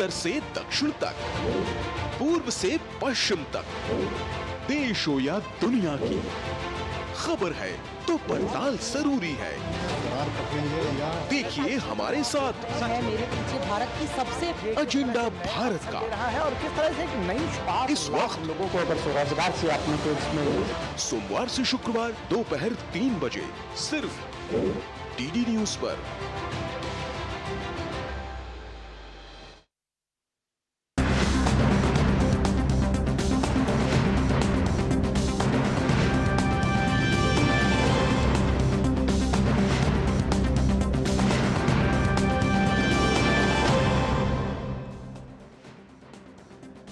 उत्तर से दक्षिण तक, पूर्व से पश्चिम तक, देश हो या दुनिया की खबर है तो पड़ताल जरूरी है। देखिए हमारे साथ मेरे पीछे भारत की सबसे एजेंडा भारत का है और किस तरह से एक नई शुरुआत इस वक्त लोगों को अगर स्वरोजगार से आपने तो इसमें सोमवार से शुक्रवार दोपहर 3 बजे सिर्फ डीडी न्यूज पर।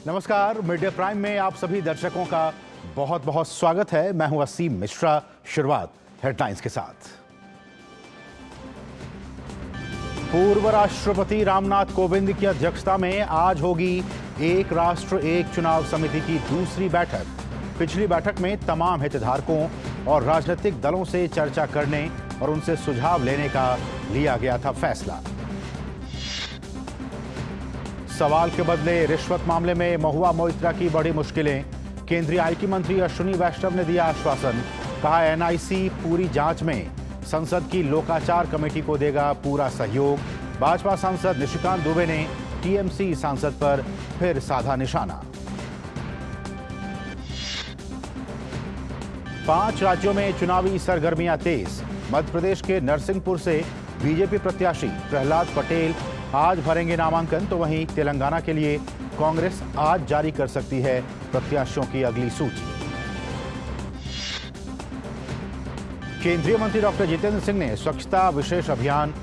नमस्कार, मीडिया प्राइम में आप सभी दर्शकों का बहुत बहुत स्वागत है। मैं हूं असीम मिश्रा। शुरुआत हेडलाइंस के साथ। पूर्व राष्ट्रपति रामनाथ कोविंद की अध्यक्षता में आज होगी एक राष्ट्र एक चुनाव समिति की दूसरी बैठक। पिछली बैठक में तमाम हितधारकों और राजनीतिक दलों से चर्चा करने और उनसे सुझाव लेने का लिया गया था फैसला। सवाल के बदले रिश्वत मामले में महुआ मोइत्रा की बड़ी मुश्किलें। केंद्रीय आईटी मंत्री अश्विनी वैष्णव ने दिया आश्वासन, कहा एनआईसी पूरी जांच में संसद की लोकाचार कमेटी को देगा पूरा सहयोग। भाजपा सांसद निशिकांत दुबे ने टीएमसी सांसद पर फिर साधा निशाना। 5 राज्यों में चुनावी सरगर्मियां तेज। मध्य प्रदेश के नरसिंहपुर से बीजेपी प्रत्याशी प्रहलाद पटेल आज भरेंगे नामांकन, तो वहीं तेलंगाना के लिए कांग्रेस आज जारी कर सकती है प्रत्याशियों की अगली सूची। केंद्रीय मंत्री डॉक्टर जितेंद्र सिंह ने स्वच्छता विशेष अभियान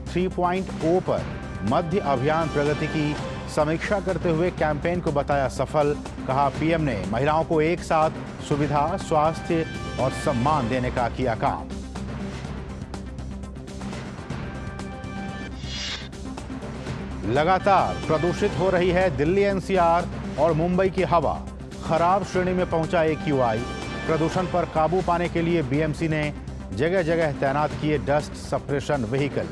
3.0 पर मध्य अभियान प्रगति की समीक्षा करते हुए कैंपेन को बताया सफल। कहा पीएम ने महिलाओं को एक साथ सुविधा, स्वास्थ्य और सम्मान देने का किया काम। लगातार प्रदूषित हो रही है दिल्ली एनसीआर और मुंबई की हवा। खराब श्रेणी में पहुंचा AQI। प्रदूषण पर काबू पाने के लिए बीएमसी ने जगह जगह तैनात किए डस्ट सप्रेशन व्हीकल।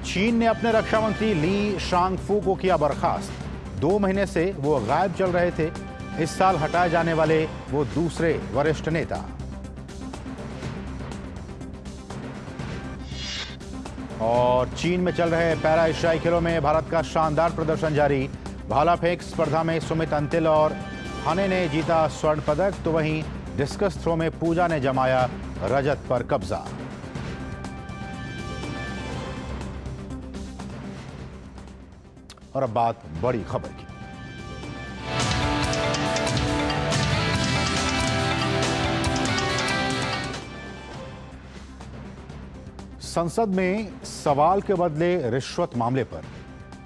चीन ने अपने रक्षा मंत्री ली शांगफू को किया बर्खास्त। 2 महीने से वो गायब चल रहे थे। इस साल हटाए जाने वाले वो दूसरे वरिष्ठ नेता। और चीन में चल रहे पैरा एशियाई खेलों में भारत का शानदार प्रदर्शन जारी। भाला फेंक स्पर्धा में सुमित अंतिल और हने ने जीता स्वर्ण पदक, तो वहीं डिस्कस थ्रो में पूजा ने जमाया रजत पर कब्जा। और अब बात बड़ी खबर की। संसद में सवाल के बदले रिश्वत मामले पर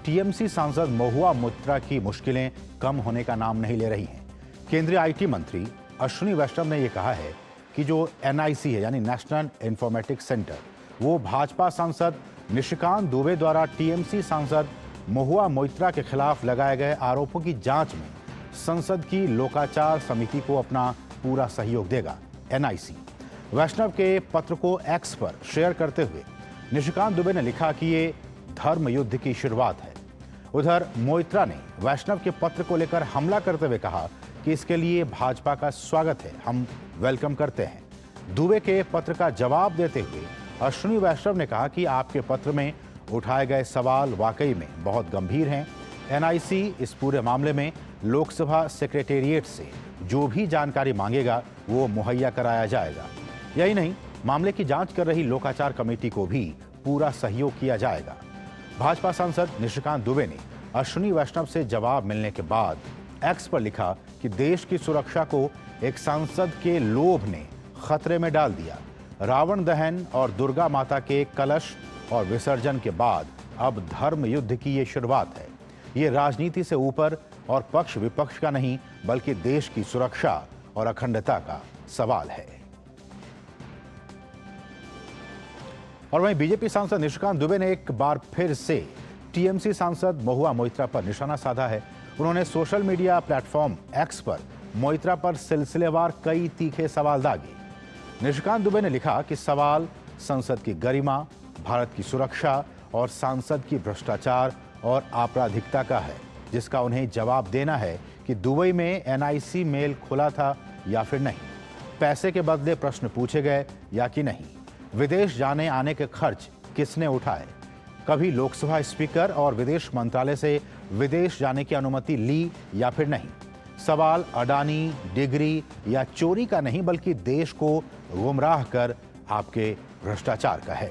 टीएमसी सांसद महुआ मोइत्रा की मुश्किलें कम होने का नाम नहीं ले रही हैं। केंद्रीय आईटी मंत्री अश्विनी वैष्णव ने यह कहा है कि जो एनआईसी है यानी नेशनल इंफॉर्मेटिक्स सेंटर, वो भाजपा सांसद निशिकांत दुबे द्वारा टीएमसी सांसद महुआ मोइत्रा के खिलाफ लगाए गए आरोपों की जांच में संसद की लोकाचार समिति को अपना पूरा सहयोग देगा। एनआईसी वैष्णव के पत्र को एक्स पर शेयर करते हुए निशिकांत दुबे ने लिखा कि ये धर्म युद्ध की शुरुआत है। उधर मोइत्रा ने वैष्णव के पत्र को लेकर हमला करते हुए कहा कि इसके लिए भाजपा का स्वागत है, हम वेलकम करते हैं। दुबे के पत्र का जवाब देते हुए अश्विनी वैष्णव ने कहा कि आपके पत्र में उठाए गए सवाल वाकई में बहुत गंभीर हैं। एनआईसी इस पूरे मामले में लोकसभा सेक्रेटेरिएट से जो भी जानकारी मांगेगा वो मुहैया कराया जाएगा। यही नहीं, मामले की जांच कर रही लोकाचार कमेटी को भी पूरा सहयोग किया जाएगा। भाजपा सांसद निशिकांत दुबे ने अश्विनी वैष्णव से जवाब मिलने के बाद एक्स पर लिखा कि देश की सुरक्षा को एक सांसद के लोभ ने खतरे में डाल दिया। रावण दहन और दुर्गा माता के कलश और विसर्जन के बाद अब धर्म युद्ध की ये शुरुआत है। ये राजनीति से ऊपर और पक्ष विपक्ष का नहीं, बल्कि देश की सुरक्षा और अखंडता का सवाल है। और वहीं बीजेपी सांसद निशिकांत दुबे ने एक बार फिर से टीएमसी सांसद महुआ मोइत्रा पर निशाना साधा है। उन्होंने सोशल मीडिया प्लेटफॉर्म एक्स पर मोइत्रा पर सिलसिलेवार कई तीखे सवाल दागे। निशिकांत दुबे ने लिखा कि सवाल संसद की गरिमा, भारत की सुरक्षा और सांसद की भ्रष्टाचार और आपराधिकता का है, जिसका उन्हें जवाब देना है कि दुबई में एनआईसी मेल खुला था या फिर नहीं, पैसे के बदले प्रश्न पूछे गए या कि नहीं, विदेश जाने आने के खर्च किसने उठाए, कभी लोकसभा स्पीकर और विदेश मंत्रालय से विदेश जाने की अनुमति ली या फिर नहीं। सवाल अडानी, डिग्री या चोरी का नहीं, बल्कि देश को गुमराह कर आपके भ्रष्टाचार का है।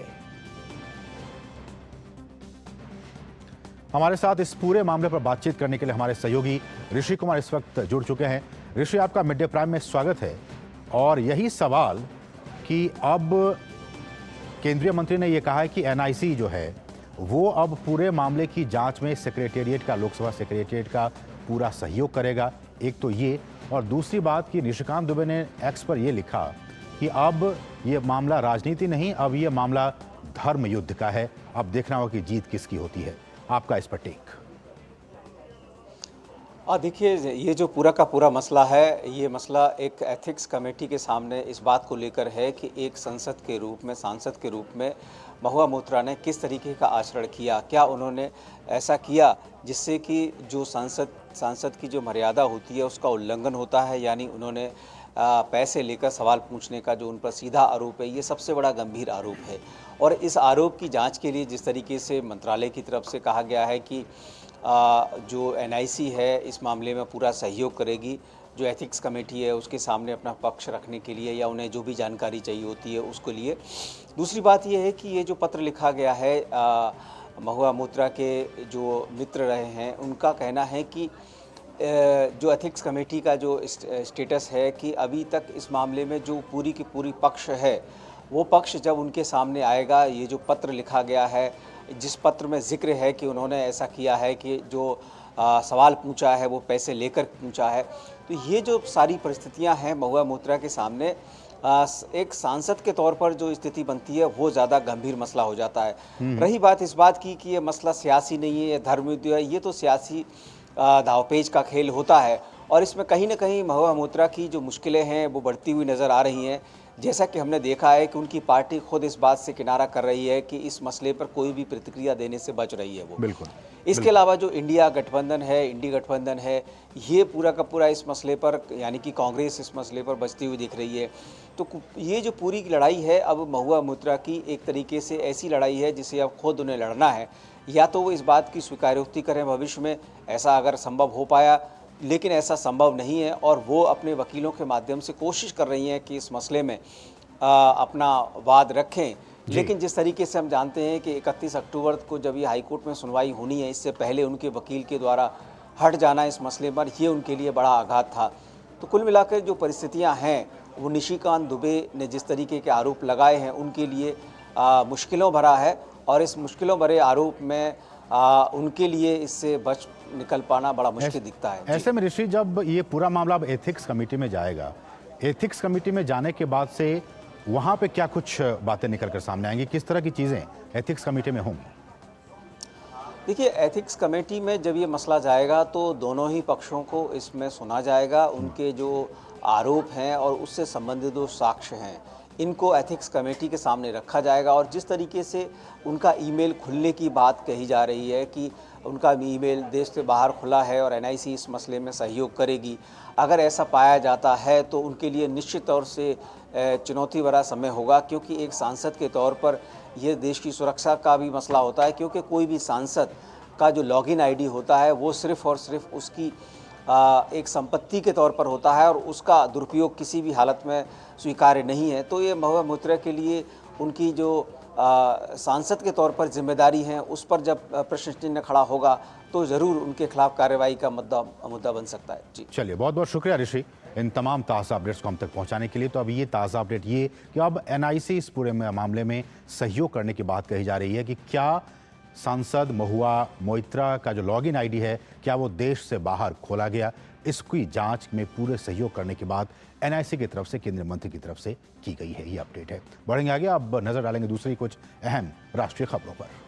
हमारे साथ इस पूरे मामले पर बातचीत करने के लिए हमारे सहयोगी ऋषि कुमार इस वक्त जुड़ चुके हैं। ऋषि, आपका मिड डे प्राइम में स्वागत है। और यही सवाल कि अब केंद्रीय मंत्री ने यह कहा है कि एनआईसी जो है वो अब पूरे मामले की जांच में सेक्रेटेरिएट का, लोकसभा सेक्रेटेरिएट का पूरा सहयोग करेगा। एक तो ये, और दूसरी बात कि निशिकांत दुबे ने एक्स पर यह लिखा कि अब ये मामला राजनीति नहीं, अब ये मामला धर्म युद्ध का है, अब देखना होगा कि जीत किसकी होती है। आपका इस पर टेक। देखिए, ये जो पूरा का पूरा मसला है, ये मसला एक एथिक्स कमेटी के सामने इस बात को लेकर है कि एक सांसद के रूप में महुआ मोइत्रा ने किस तरीके का आचरण किया। क्या उन्होंने ऐसा किया जिससे कि जो सांसद की जो मर्यादा होती है उसका उल्लंघन होता है, यानी उन्होंने पैसे लेकर सवाल पूछने का जो उन पर सीधा आरोप है, ये सबसे बड़ा गंभीर आरोप है। और इस आरोप की जांच के लिए जिस तरीके से मंत्रालय की तरफ से कहा गया है कि जो एनआईसी है इस मामले में पूरा सहयोग करेगी, जो एथिक्स कमेटी है उसके सामने अपना पक्ष रखने के लिए या उन्हें जो भी जानकारी चाहिए होती है उसके लिए। दूसरी बात यह है कि ये जो पत्र लिखा गया है महुआ मोइत्रा के जो मित्र रहे हैं, उनका कहना है कि जो एथिक्स कमेटी का जो स्टेटस है कि अभी तक इस मामले में जो पूरी की पूरी पक्ष है, वो पक्ष जब उनके सामने आएगा, ये जो पत्र लिखा गया है, जिस पत्र में जिक्र है कि उन्होंने ऐसा किया है कि जो सवाल पूछा है वो पैसे लेकर पूछा है, तो ये जो सारी परिस्थितियां हैं महुआ मोइत्रा के सामने, एक सांसद के तौर पर जो स्थिति बनती है वो ज़्यादा गंभीर मसला हो जाता है। रही बात इस बात की कि ये मसला सियासी नहीं है, ये धर्म युद्ध है, ये तो सियासी दावपेच का खेल होता है। और इसमें कहीं ना कहीं महुआ मोइत्रा की जो मुश्किलें हैं वो बढ़ती हुई नज़र आ रही हैं। जैसा कि हमने देखा है कि उनकी पार्टी खुद इस बात से किनारा कर रही है कि इस मसले पर कोई भी प्रतिक्रिया देने से बच रही है वो। बिल्कुल। इसके अलावा जो इंडी गठबंधन है, ये पूरा का पूरा इस मसले पर, यानी कि कांग्रेस इस मसले पर बचती हुई दिख रही है। तो ये जो पूरी की लड़ाई है अब महुआ मोइत्रा की, एक तरीके से ऐसी लड़ाई है जिसे अब खुद उन्हें लड़ना है। या तो वो इस बात की स्वीकारोक्ति करें भविष्य में, ऐसा अगर संभव हो पाया, लेकिन ऐसा संभव नहीं है, और वो अपने वकीलों के माध्यम से कोशिश कर रही हैं कि इस मसले में अपना वाद रखें। लेकिन जिस तरीके से हम जानते हैं कि 31 अक्टूबर को जब ये हाईकोर्ट में सुनवाई होनी है, इससे पहले उनके वकील के द्वारा हट जाना इस मसले पर, ये उनके लिए बड़ा आघात था। तो कुल मिलाकर जो परिस्थितियां हैं, वो निशिकांत दुबे ने जिस तरीके के आरोप लगाए हैं उनके लिए मुश्किलों भरा है, और इस मुश्किलों भरे आरोप में उनके लिए इससे बच निकल पाना बड़ा मुश्किल दिखता है। ऐसे में ऋषि, जब ये पूरा मामला अब एथिक्स कमेटी में जाएगा, एथिक्स कमेटी में जाने के बाद से वहां पे क्या कुछ बातें निकल कर सामने आएंगी, किस तरह की चीजें एथिक्स कमेटी में होंगी? देखिए, एथिक्स कमेटी में जब ये मसला जाएगा तो दोनों ही पक्षों को इसमें सुना जाएगा। उनके जो आरोप हैं और उससे संबंधित जो साक्ष्य हैं, इनको एथिक्स कमेटी के सामने रखा जाएगा। और जिस तरीके से उनका ईमेल खुलने की बात कही जा रही है कि उनका ईमेल देश से बाहर खुला है और एनआईसी इस मसले में सहयोग करेगी, अगर ऐसा पाया जाता है तो उनके लिए निश्चित तौर से चुनौती भरा समय होगा, क्योंकि एक सांसद के तौर पर यह देश की सुरक्षा का भी मसला होता है। क्योंकि कोई भी सांसद का जो लॉगिन आईडी होता है वो सिर्फ़ और सिर्फ उसकी एक संपत्ति के तौर पर होता है, और उसका दुरुपयोग किसी भी हालत में स्वीकार्य नहीं है। तो ये महुआ मोइत्रा के लिए उनकी जो सांसद के तौर पर जिम्मेदारी है, उस पर जब प्रश्न चिन्ह खड़ा होगा तो ज़रूर उनके खिलाफ कार्रवाई का मुद्दा बन सकता है। जी, चलिए, बहुत बहुत शुक्रिया ऋषि इन तमाम ताज़ा अपडेट्स को हम तक पहुंचाने के लिए। तो अब ये ताज़ा अपडेट ये कि अब एनआईसी इस पूरे मामले में सहयोग करने की बात कही जा रही है कि क्या सांसद महुआ मोइत्रा का जो लॉगिन आईडी है, क्या वो देश से बाहर खोला गया, इसकी जांच में पूरे सहयोग करने के बाद एनआईसी की तरफ से, केंद्रीय मंत्री की तरफ से की गई है। ये अपडेट है। बढ़ेंगे आगे, अब नजर डालेंगे दूसरी कुछ अहम राष्ट्रीय खबरों पर।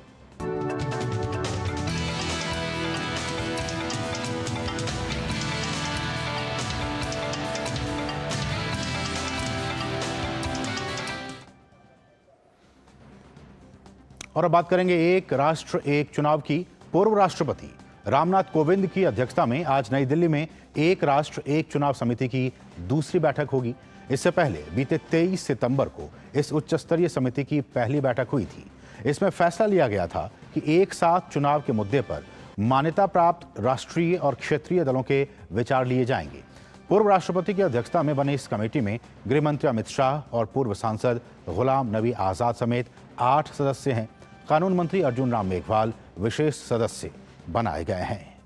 और अब बात करेंगे एक राष्ट्र एक चुनाव की। पूर्व राष्ट्रपति रामनाथ कोविंद की अध्यक्षता में आज नई दिल्ली में एक राष्ट्र एक चुनाव समिति की दूसरी बैठक होगी। इससे पहले बीते 23 सितंबर को इस उच्च स्तरीय समिति की पहली बैठक हुई थी। इसमें फैसला लिया गया था कि एक साथ चुनाव के मुद्दे पर मान्यता प्राप्त राष्ट्रीय और क्षेत्रीय दलों के विचार लिए जाएंगे। पूर्व राष्ट्रपति की अध्यक्षता में बने इस कमेटी में गृह मंत्री अमित शाह और पूर्व सांसद गुलाम नबी आजाद समेत 8 सदस्य हैं। कानून मंत्री अर्जुन राम मेघवाल विशेष सदस्य बनाए गए हैं।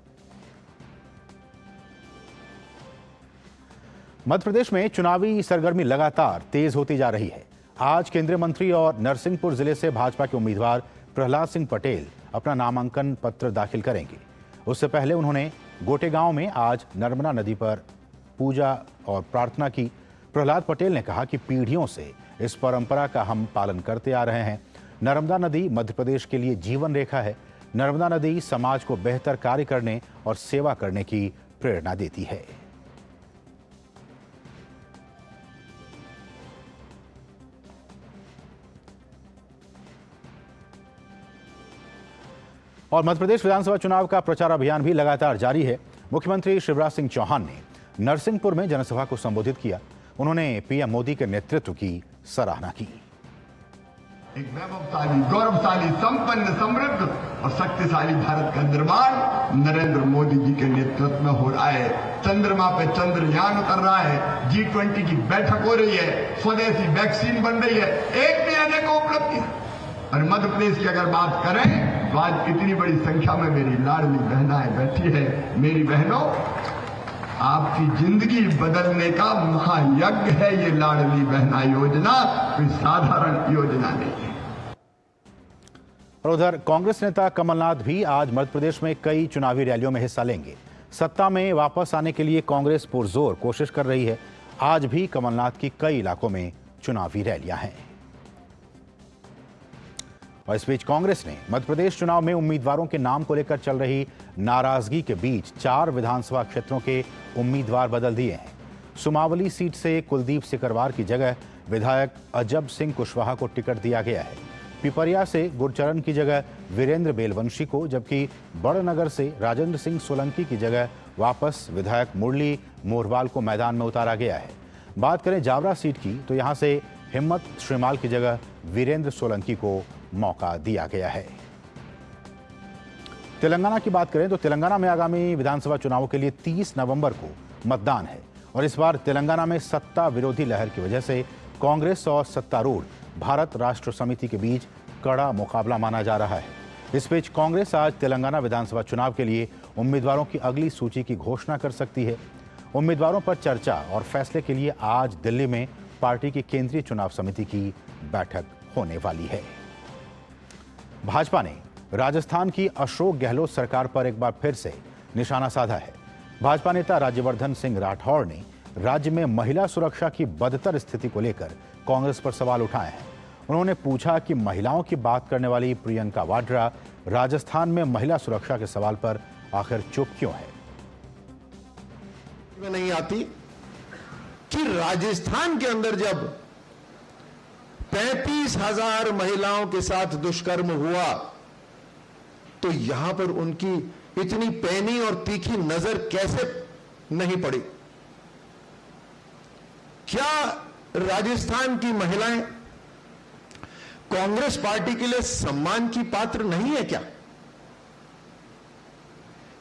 मध्य प्रदेश में चुनावी सरगर्मी लगातार तेज होती जा रही है। आज केंद्रीय मंत्री और नरसिंहपुर जिले से भाजपा के उम्मीदवार प्रहलाद सिंह पटेल अपना नामांकन पत्र दाखिल करेंगे। उससे पहले उन्होंने गोटेगांव में आज नर्मदा नदी पर पूजा और प्रार्थना की। प्रहलाद पटेल ने कहा कि पीढ़ियों से इस परंपरा का हम पालन करते आ रहे हैं। नर्मदा नदी मध्य प्रदेश के लिए जीवन रेखा है। नर्मदा नदी समाज को बेहतर कार्य करने और सेवा करने की प्रेरणा देती है। और मध्य प्रदेश विधानसभा चुनाव का प्रचार अभियान भी लगातार जारी है। मुख्यमंत्री शिवराज सिंह चौहान ने नरसिंहपुर में जनसभा को संबोधित किया। उन्होंने पीएम मोदी के नेतृत्व की सराहना की। एक वैभवशाली, गौरवशाली, संपन्न, समृद्ध और शक्तिशाली भारत का निर्माण नरेंद्र मोदी जी के नेतृत्व में हो रहा है। चंद्रमा पे चंद्रयान उतर रहा है। G20 की बैठक हो रही है। स्वदेशी वैक्सीन बन रही है। एक भी अनेकों उपलब्धियां। और मध्य प्रदेश की अगर बात करें तो आज इतनी बड़ी संख्या में मेरी लाडली बहनाएं बैठी है। मेरी बहनों, आपकी जिंदगी बदलने का महायज्ञ है ये लाडली बहना योजना, कोई साधारण योजना नहीं है। और उधर कांग्रेस नेता कमलनाथ भी आज मध्य प्रदेश में कई चुनावी रैलियों में हिस्सा लेंगे। सत्ता में वापस आने के लिए कांग्रेस पुरजोर कोशिश कर रही है। आज भी कमलनाथ की कई इलाकों में चुनावी रैलियां हैं। और इस बीच कांग्रेस ने मध्य प्रदेश चुनाव में उम्मीदवारों के नाम को लेकर चल रही नाराजगी के बीच 4 विधानसभा क्षेत्रों के उम्मीदवार बदल दिए हैं। सुमावली सीट से कुलदीप सिकरवार की जगह विधायक अजब सिंह कुशवाहा को टिकट दिया गया है। पिपरिया से गुरचरण की जगह वीरेंद्र बेलवंशी को, जबकि बड़नगर से राजेंद्र सिंह सोलंकी की जगह वापस विधायक मुरली मोरवाल को मैदान में उतारा गया है। बात करें जावरा सीट की तो यहां से हिम्मत श्रीमाल की जगह वीरेंद्र सोलंकी को मौका दिया गया है। तेलंगाना की बात करें तो तेलंगाना में आगामी विधानसभा चुनावों के लिए 30 नवंबर को मतदान है और इस बार तेलंगाना में सत्ता विरोधी लहर की वजह से कांग्रेस और सत्तारूढ़ भारत राष्ट्र समिति के बीच कड़ा मुकाबला माना जा रहा है। इस बीच कांग्रेस आज तेलंगाना विधानसभा चुनाव के लिए उम्मीदवारों की अगली सूची की घोषणा कर सकती है। उम्मीदवारों पर चर्चा और फैसले के लिए आज दिल्ली में पार्टी की केंद्रीय चुनाव समिति की बैठक होने वाली है। भाजपा ने राजस्थान की अशोक गहलोत सरकार पर एक बार फिर से निशाना साधा है। भाजपा नेता राज्यवर्धन सिंह राठौड़ ने राज्य में महिला सुरक्षा की बदतर स्थिति को लेकर कांग्रेस पर सवाल उठाए हैं। उन्होंने पूछा कि महिलाओं की बात करने वाली प्रियंका वाड्रा राजस्थान में महिला सुरक्षा के सवाल पर आखिर चुप क्यों है। नहीं आती कि राजस्थान के अंदर जब 35,000 महिलाओं के साथ दुष्कर्म हुआ तो यहां पर उनकी इतनी पैनी और तीखी नजर कैसे नहीं पड़ी। क्या राजस्थान की महिलाएं कांग्रेस पार्टी के लिए सम्मान की पात्र नहीं है क्या?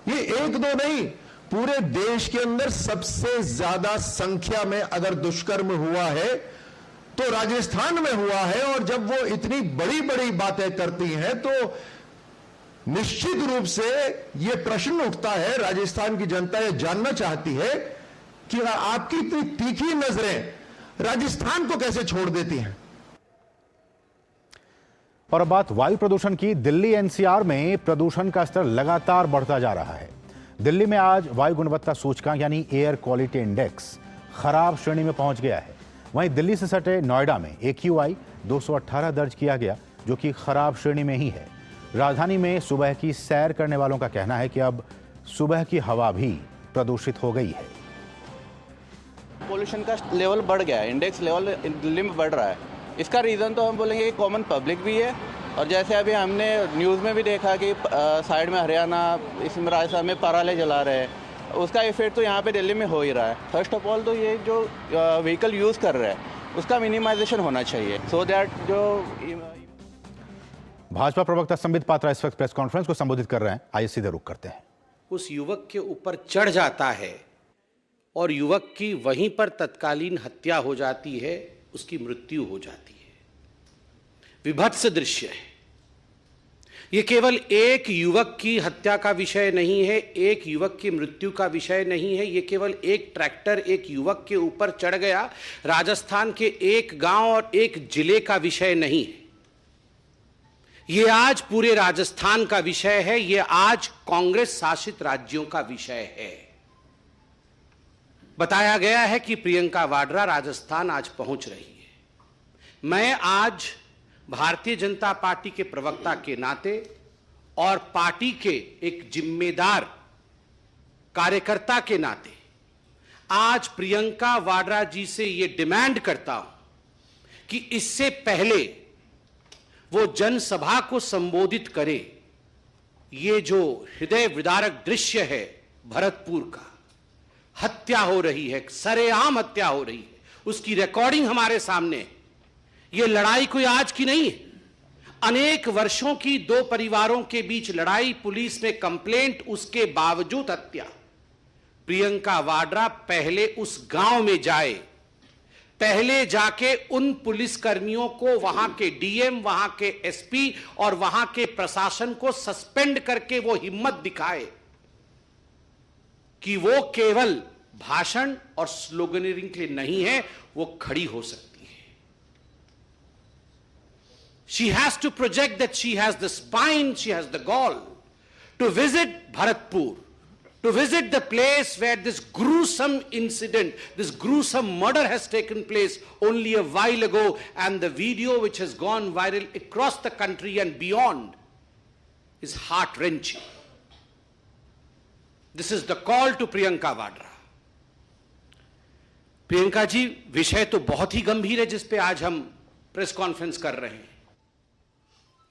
ये एक दो नहीं, पूरे देश के अंदर सबसे ज्यादा संख्या में अगर दुष्कर्म हुआ है तो राजस्थान में हुआ है। और जब वो इतनी बड़ी बड़ी बातें करती हैं तो निश्चित रूप से ये प्रश्न उठता है, राजस्थान की जनता ये जानना चाहती है कि आपकी इतनी तीखी नजरें राजस्थान को कैसे छोड़ देती हैं। और अब बात वायु प्रदूषण की। दिल्ली एनसीआर में प्रदूषण का स्तर लगातार बढ़ता जा रहा है। दिल्ली में आज वायु गुणवत्ता सूचकांक यानी एयर क्वालिटी इंडेक्स खराब श्रेणी में पहुंच गया है। वहीं दिल्ली से सटे नोएडा में AQI 218 दर्ज किया गया, जो कि खराब श्रेणी में ही है। राजधानी में सुबह की सैर करने वालों का कहना है कि अब सुबह की हवा भी प्रदूषित हो गई है। पोल्यूशन का लेवल बढ़ गया है, इंडेक्स लेवल दिल्ली में बढ़ रहा है। इसका रीज़न तो हम बोलेंगे कि कॉमन पब्लिक भी है और जैसे अभी हमने न्यूज़ में भी देखा कि साइड में हरियाणा, इसमें राजस्थान में पराले जला रहे हैं, उसका इफेक्ट तो यहाँ पे दिल्ली में हो ही रहा है। फर्स्ट ऑफ ऑल तो ये जो व्हीकल यूज़ कर रहे हैं उसका मिनिमाइजेशन होना चाहिए, सो दैट जो भाजपा प्रवक्ता संबित पात्रा इस वक्त प्रेस कॉन्फ्रेंस को संबोधित कर रहे हैं। आइए सीधे रुख करते हैं। उस युवक के ऊपर चढ़ जाता है और युवक की वहीं पर तत्कालीन हत्या हो जाती है, उसकी मृत्यु हो जाती है। विभत्स दृश्य है। ये केवल एक युवक की हत्या का विषय नहीं है, एक युवक की मृत्यु का विषय नहीं है। ये केवल एक ट्रैक्टर एक युवक के ऊपर चढ़ गया, राजस्थान के एक गांव और एक जिले का विषय नहीं है। ये आज पूरे राजस्थान का विषय है, ये आज कांग्रेस शासित राज्यों का विषय है। बताया गया है कि प्रियंका वाड्रा राजस्थान आज पहुंच रही है। मैं आज भारतीय जनता पार्टी के प्रवक्ता के नाते और पार्टी के एक जिम्मेदार कार्यकर्ता के नाते आज प्रियंका वाड्रा जी से यह डिमांड करता हूं कि इससे पहले वो जनसभा को संबोधित करे, ये जो हृदय विदारक दृश्य है भरतपुर का, हत्या हो रही है, सरेआम हत्या हो रही है, उसकी रिकॉर्डिंग हमारे सामने है। ये लड़ाई कोई आज की नहीं है, अनेक वर्षों की दो परिवारों के बीच लड़ाई, पुलिस में कंप्लेंट, उसके बावजूद हत्या। प्रियंका वाड्रा पहले उस गांव में जाए, पहले जाके उन पुलिसकर्मियों को, वहां के डीएम, वहां के एसपी और वहां के प्रशासन को सस्पेंड करके वो हिम्मत दिखाए कि वो केवल भाषण और स्लोगनिंग के लिए नहीं है, वो खड़ी हो सकती है। She has to project that she has the spine, she has the gall to visit Bharatpur, to visit the place where this gruesome incident, this gruesome murder has taken place only a while ago, and the video which has gone viral across the country and beyond is heart-wrenching. This is the call to Priyanka Vadra. Priyanka ji, विषय तो बहुत ही गंभीर है जिस पे आज हम press conference कर रहे हैं,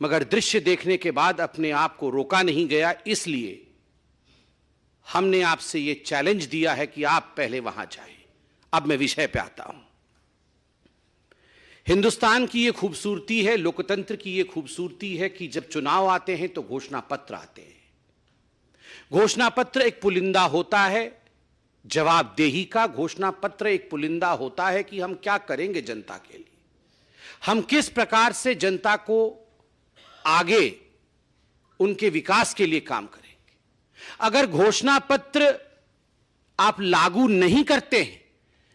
मगर दृश्य देखने के बाद अपने आप को रोका नहीं गया, इसलिए हमने आपसे यह चैलेंज दिया है कि आप पहले वहां जाएं। अब मैं विषय पे आता हूं। हिंदुस्तान की यह खूबसूरती है, लोकतंत्र की यह खूबसूरती है कि जब चुनाव आते हैं तो घोषणा पत्र आते हैं। घोषणा पत्र एक पुलिंदा होता है, जवाबदेही का घोषणा पत्र एक पुलिंदा होता है कि हम क्या करेंगे जनता के लिए, हम किस प्रकार से जनता को आगे उनके विकास के लिए काम करेंगे। अगर घोषणा पत्र आप लागू नहीं करते हैं,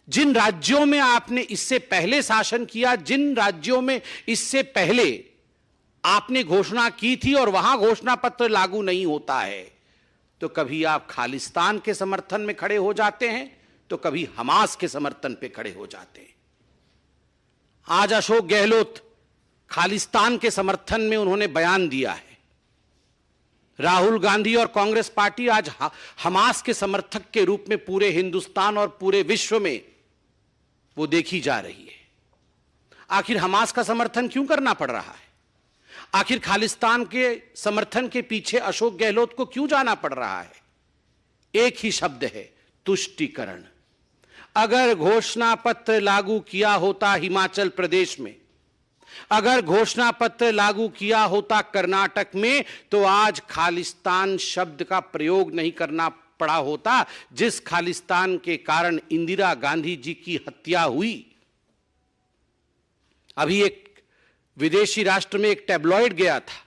जिन राज्यों में आपने इससे पहले शासन किया, जिन राज्यों में इससे पहले आपने घोषणा की थी और वहां घोषणा पत्र लागू नहीं होता है, तो कभी आप खालिस्तान के समर्थन में खड़े हो जाते हैं, तो कभी हमास के समर्थन पे खड़े हो जाते हैं। आज अशोक गहलोत खालिस्तान के समर्थन में उन्होंने बयान दिया है। राहुल गांधी और कांग्रेस पार्टी आज हमास के समर्थक के रूप में पूरे हिंदुस्तान और पूरे विश्व में वो देखी जा रही है। आखिर हमास का समर्थन क्यों करना पड़ रहा है? आखिर खालिस्तान के समर्थन के पीछे अशोक गहलोत को क्यों जाना पड़ रहा है? एक ही शब्द है, तुष्टीकरण। अगर घोषणा पत्र लागू किया होता हिमाचल प्रदेश में, अगर घोषणा पत्र लागू किया होता कर्नाटक में, तो आज खालिस्तान शब्द का प्रयोग नहीं करना पड़ा होता, जिस खालिस्तान के कारण इंदिरा गांधी जी की हत्या हुई। अभी एक विदेशी राष्ट्र में एक टैब्लॉइड गया था,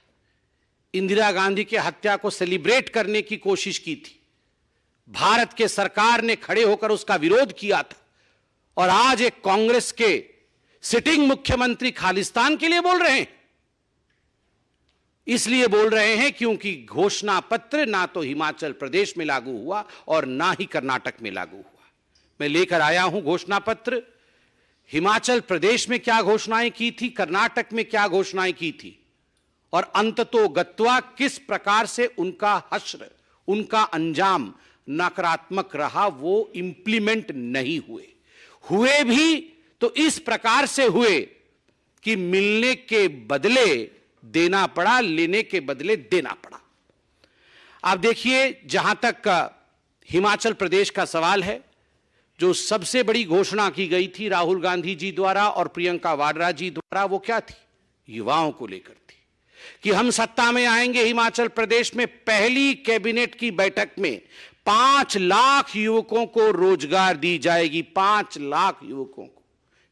इंदिरा गांधी की हत्या को सेलिब्रेट करने की कोशिश की थी। भारत के सरकार ने खड़े होकर उसका विरोध किया था, और आज एक कांग्रेस के सिटिंग मुख्यमंत्री खालिस्तान के लिए बोल रहे हैं। इसलिए बोल रहे हैं क्योंकि घोषणा पत्र ना तो हिमाचल प्रदेश में लागू हुआ और ना ही कर्नाटक में लागू हुआ। मैं लेकर आया हूं घोषणा पत्र। हिमाचल प्रदेश में क्या घोषणाएं की थी, कर्नाटक में क्या घोषणाएं की थी, और अंततोगत्वा किस प्रकार से उनका हश्र, उनका अंजाम नकारात्मक रहा, वो इंप्लीमेंट नहीं हुए भी तो इस प्रकार से हुए कि मिलने के बदले देना पड़ा, लेने के बदले देना पड़ा। अब देखिए, जहां तक हिमाचल प्रदेश का सवाल है, जो सबसे बड़ी घोषणा की गई थी राहुल गांधी जी द्वारा और प्रियंका वाड्रा जी द्वारा, वो क्या थी? युवाओं को लेकर थी कि हम सत्ता में आएंगे, हिमाचल प्रदेश में पहली कैबिनेट की बैठक में 5 लाख युवकों को रोजगार दी जाएगी। 5 लाख युवकों को,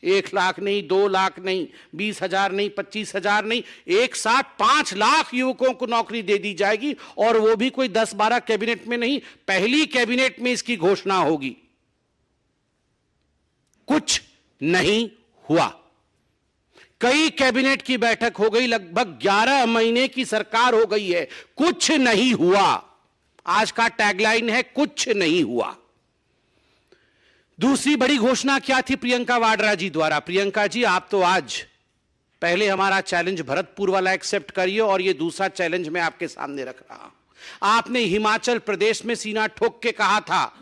1 लाख नहीं, 2 लाख नहीं, 20,000 नहीं, 25,000 नहीं, एक साथ 5 लाख युवकों को नौकरी दे दी जाएगी। और वो भी कोई 10-12 कैबिनेट में नहीं, पहली कैबिनेट में इसकी घोषणा होगी। कुछ नहीं हुआ। कई कैबिनेट की बैठक हो गई, लगभग 11 महीने की सरकार हो गई है, कुछ नहीं हुआ। आज का टैगलाइन है, कुछ नहीं हुआ। दूसरी बड़ी घोषणा क्या थी प्रियंका वाड्रा जी द्वारा? प्रियंका जी, आप तो आज पहले हमारा चैलेंज भरतपुर वाला एक्सेप्ट करिए और ये दूसरा चैलेंज मैं आपके सामने रख रहा हूं। आपने हिमाचल प्रदेश में सीना ठोक के कहा था,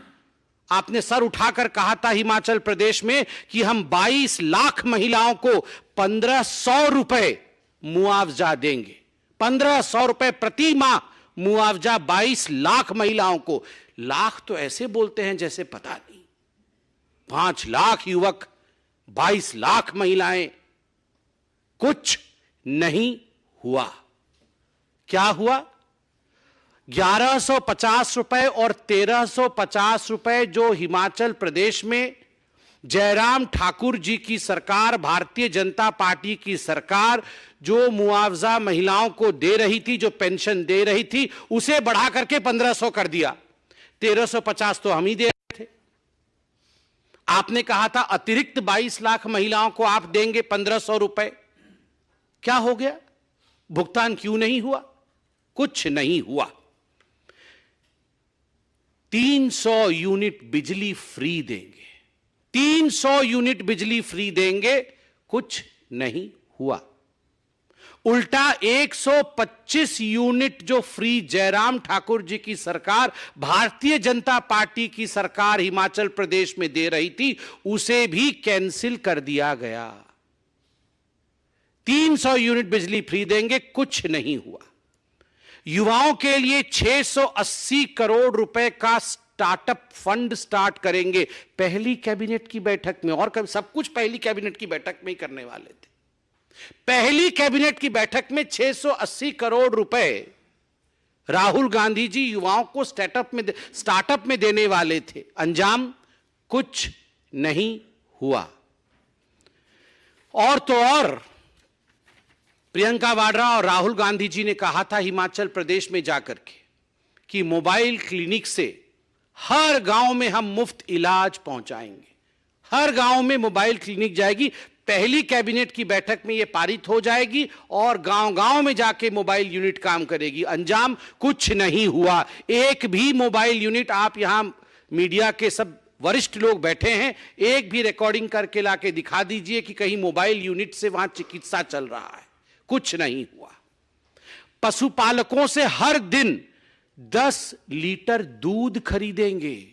आपने सर उठाकर कहा था हिमाचल प्रदेश में कि हम 22 लाख महिलाओं को 1,500 रुपए मुआवजा देंगे। 1,500 रुपए प्रति माह मुआवजा 22 लाख महिलाओं को। लाख तो ऐसे बोलते हैं जैसे पता नहीं। 5 लाख युवक, 22 लाख महिलाएं, कुछ नहीं हुआ। क्या हुआ? 1150 रुपए और 1350 रुपए जो हिमाचल प्रदेश में जयराम ठाकुर जी की सरकार, भारतीय जनता पार्टी की सरकार जो मुआवजा महिलाओं को दे रही थी, जो पेंशन दे रही थी, उसे बढ़ा करके 1,500 कर दिया। 1350 तो हम ही दे रहे थे। आपने कहा था अतिरिक्त 22 लाख महिलाओं को आप देंगे 1,500 रुपए। क्या हो गया? भुगतान क्यों नहीं हुआ? कुछ नहीं हुआ। 300 यूनिट बिजली फ्री देंगे, 300 यूनिट बिजली फ्री देंगे, कुछ नहीं हुआ। उल्टा 125 यूनिट जो फ्री जयराम ठाकुर जी की सरकार, भारतीय जनता पार्टी की सरकार हिमाचल प्रदेश में दे रही थी, उसे भी कैंसिल कर दिया गया। 300 यूनिट बिजली फ्री देंगे, कुछ नहीं हुआ। युवाओं के लिए 680 करोड़ रुपए का स्टार्टअप फंड स्टार्ट करेंगे, पहली कैबिनेट की बैठक में। और सब कुछ पहली कैबिनेट की बैठक में ही करने वाले थे। पहली कैबिनेट की बैठक में 680 करोड़ रुपए राहुल गांधी जी युवाओं को स्टार्टअप में देने वाले थे। अंजाम कुछ नहीं हुआ। और तो और प्रियंका वाड्रा और राहुल गांधी जी ने कहा था हिमाचल प्रदेश में जाकर के कि मोबाइल क्लिनिक से हर गांव में हम मुफ्त इलाज पहुंचाएंगे। हर गांव में मोबाइल क्लिनिक जाएगी। पहली कैबिनेट की बैठक में यह पारित हो जाएगी और गांव-गांव में जाके मोबाइल यूनिट काम करेगी। अंजाम कुछ नहीं हुआ। एक भी मोबाइल यूनिट, आप यहां मीडिया के सब वरिष्ठ लोग बैठे हैं, एक भी रिकॉर्डिंग करके लाके दिखा दीजिए कि कहीं मोबाइल यूनिट से वहां चिकित्सा चल रहा है। कुछ नहीं हुआ। पशुपालकों से हर दिन 10 लीटर दूध खरीदेंगे,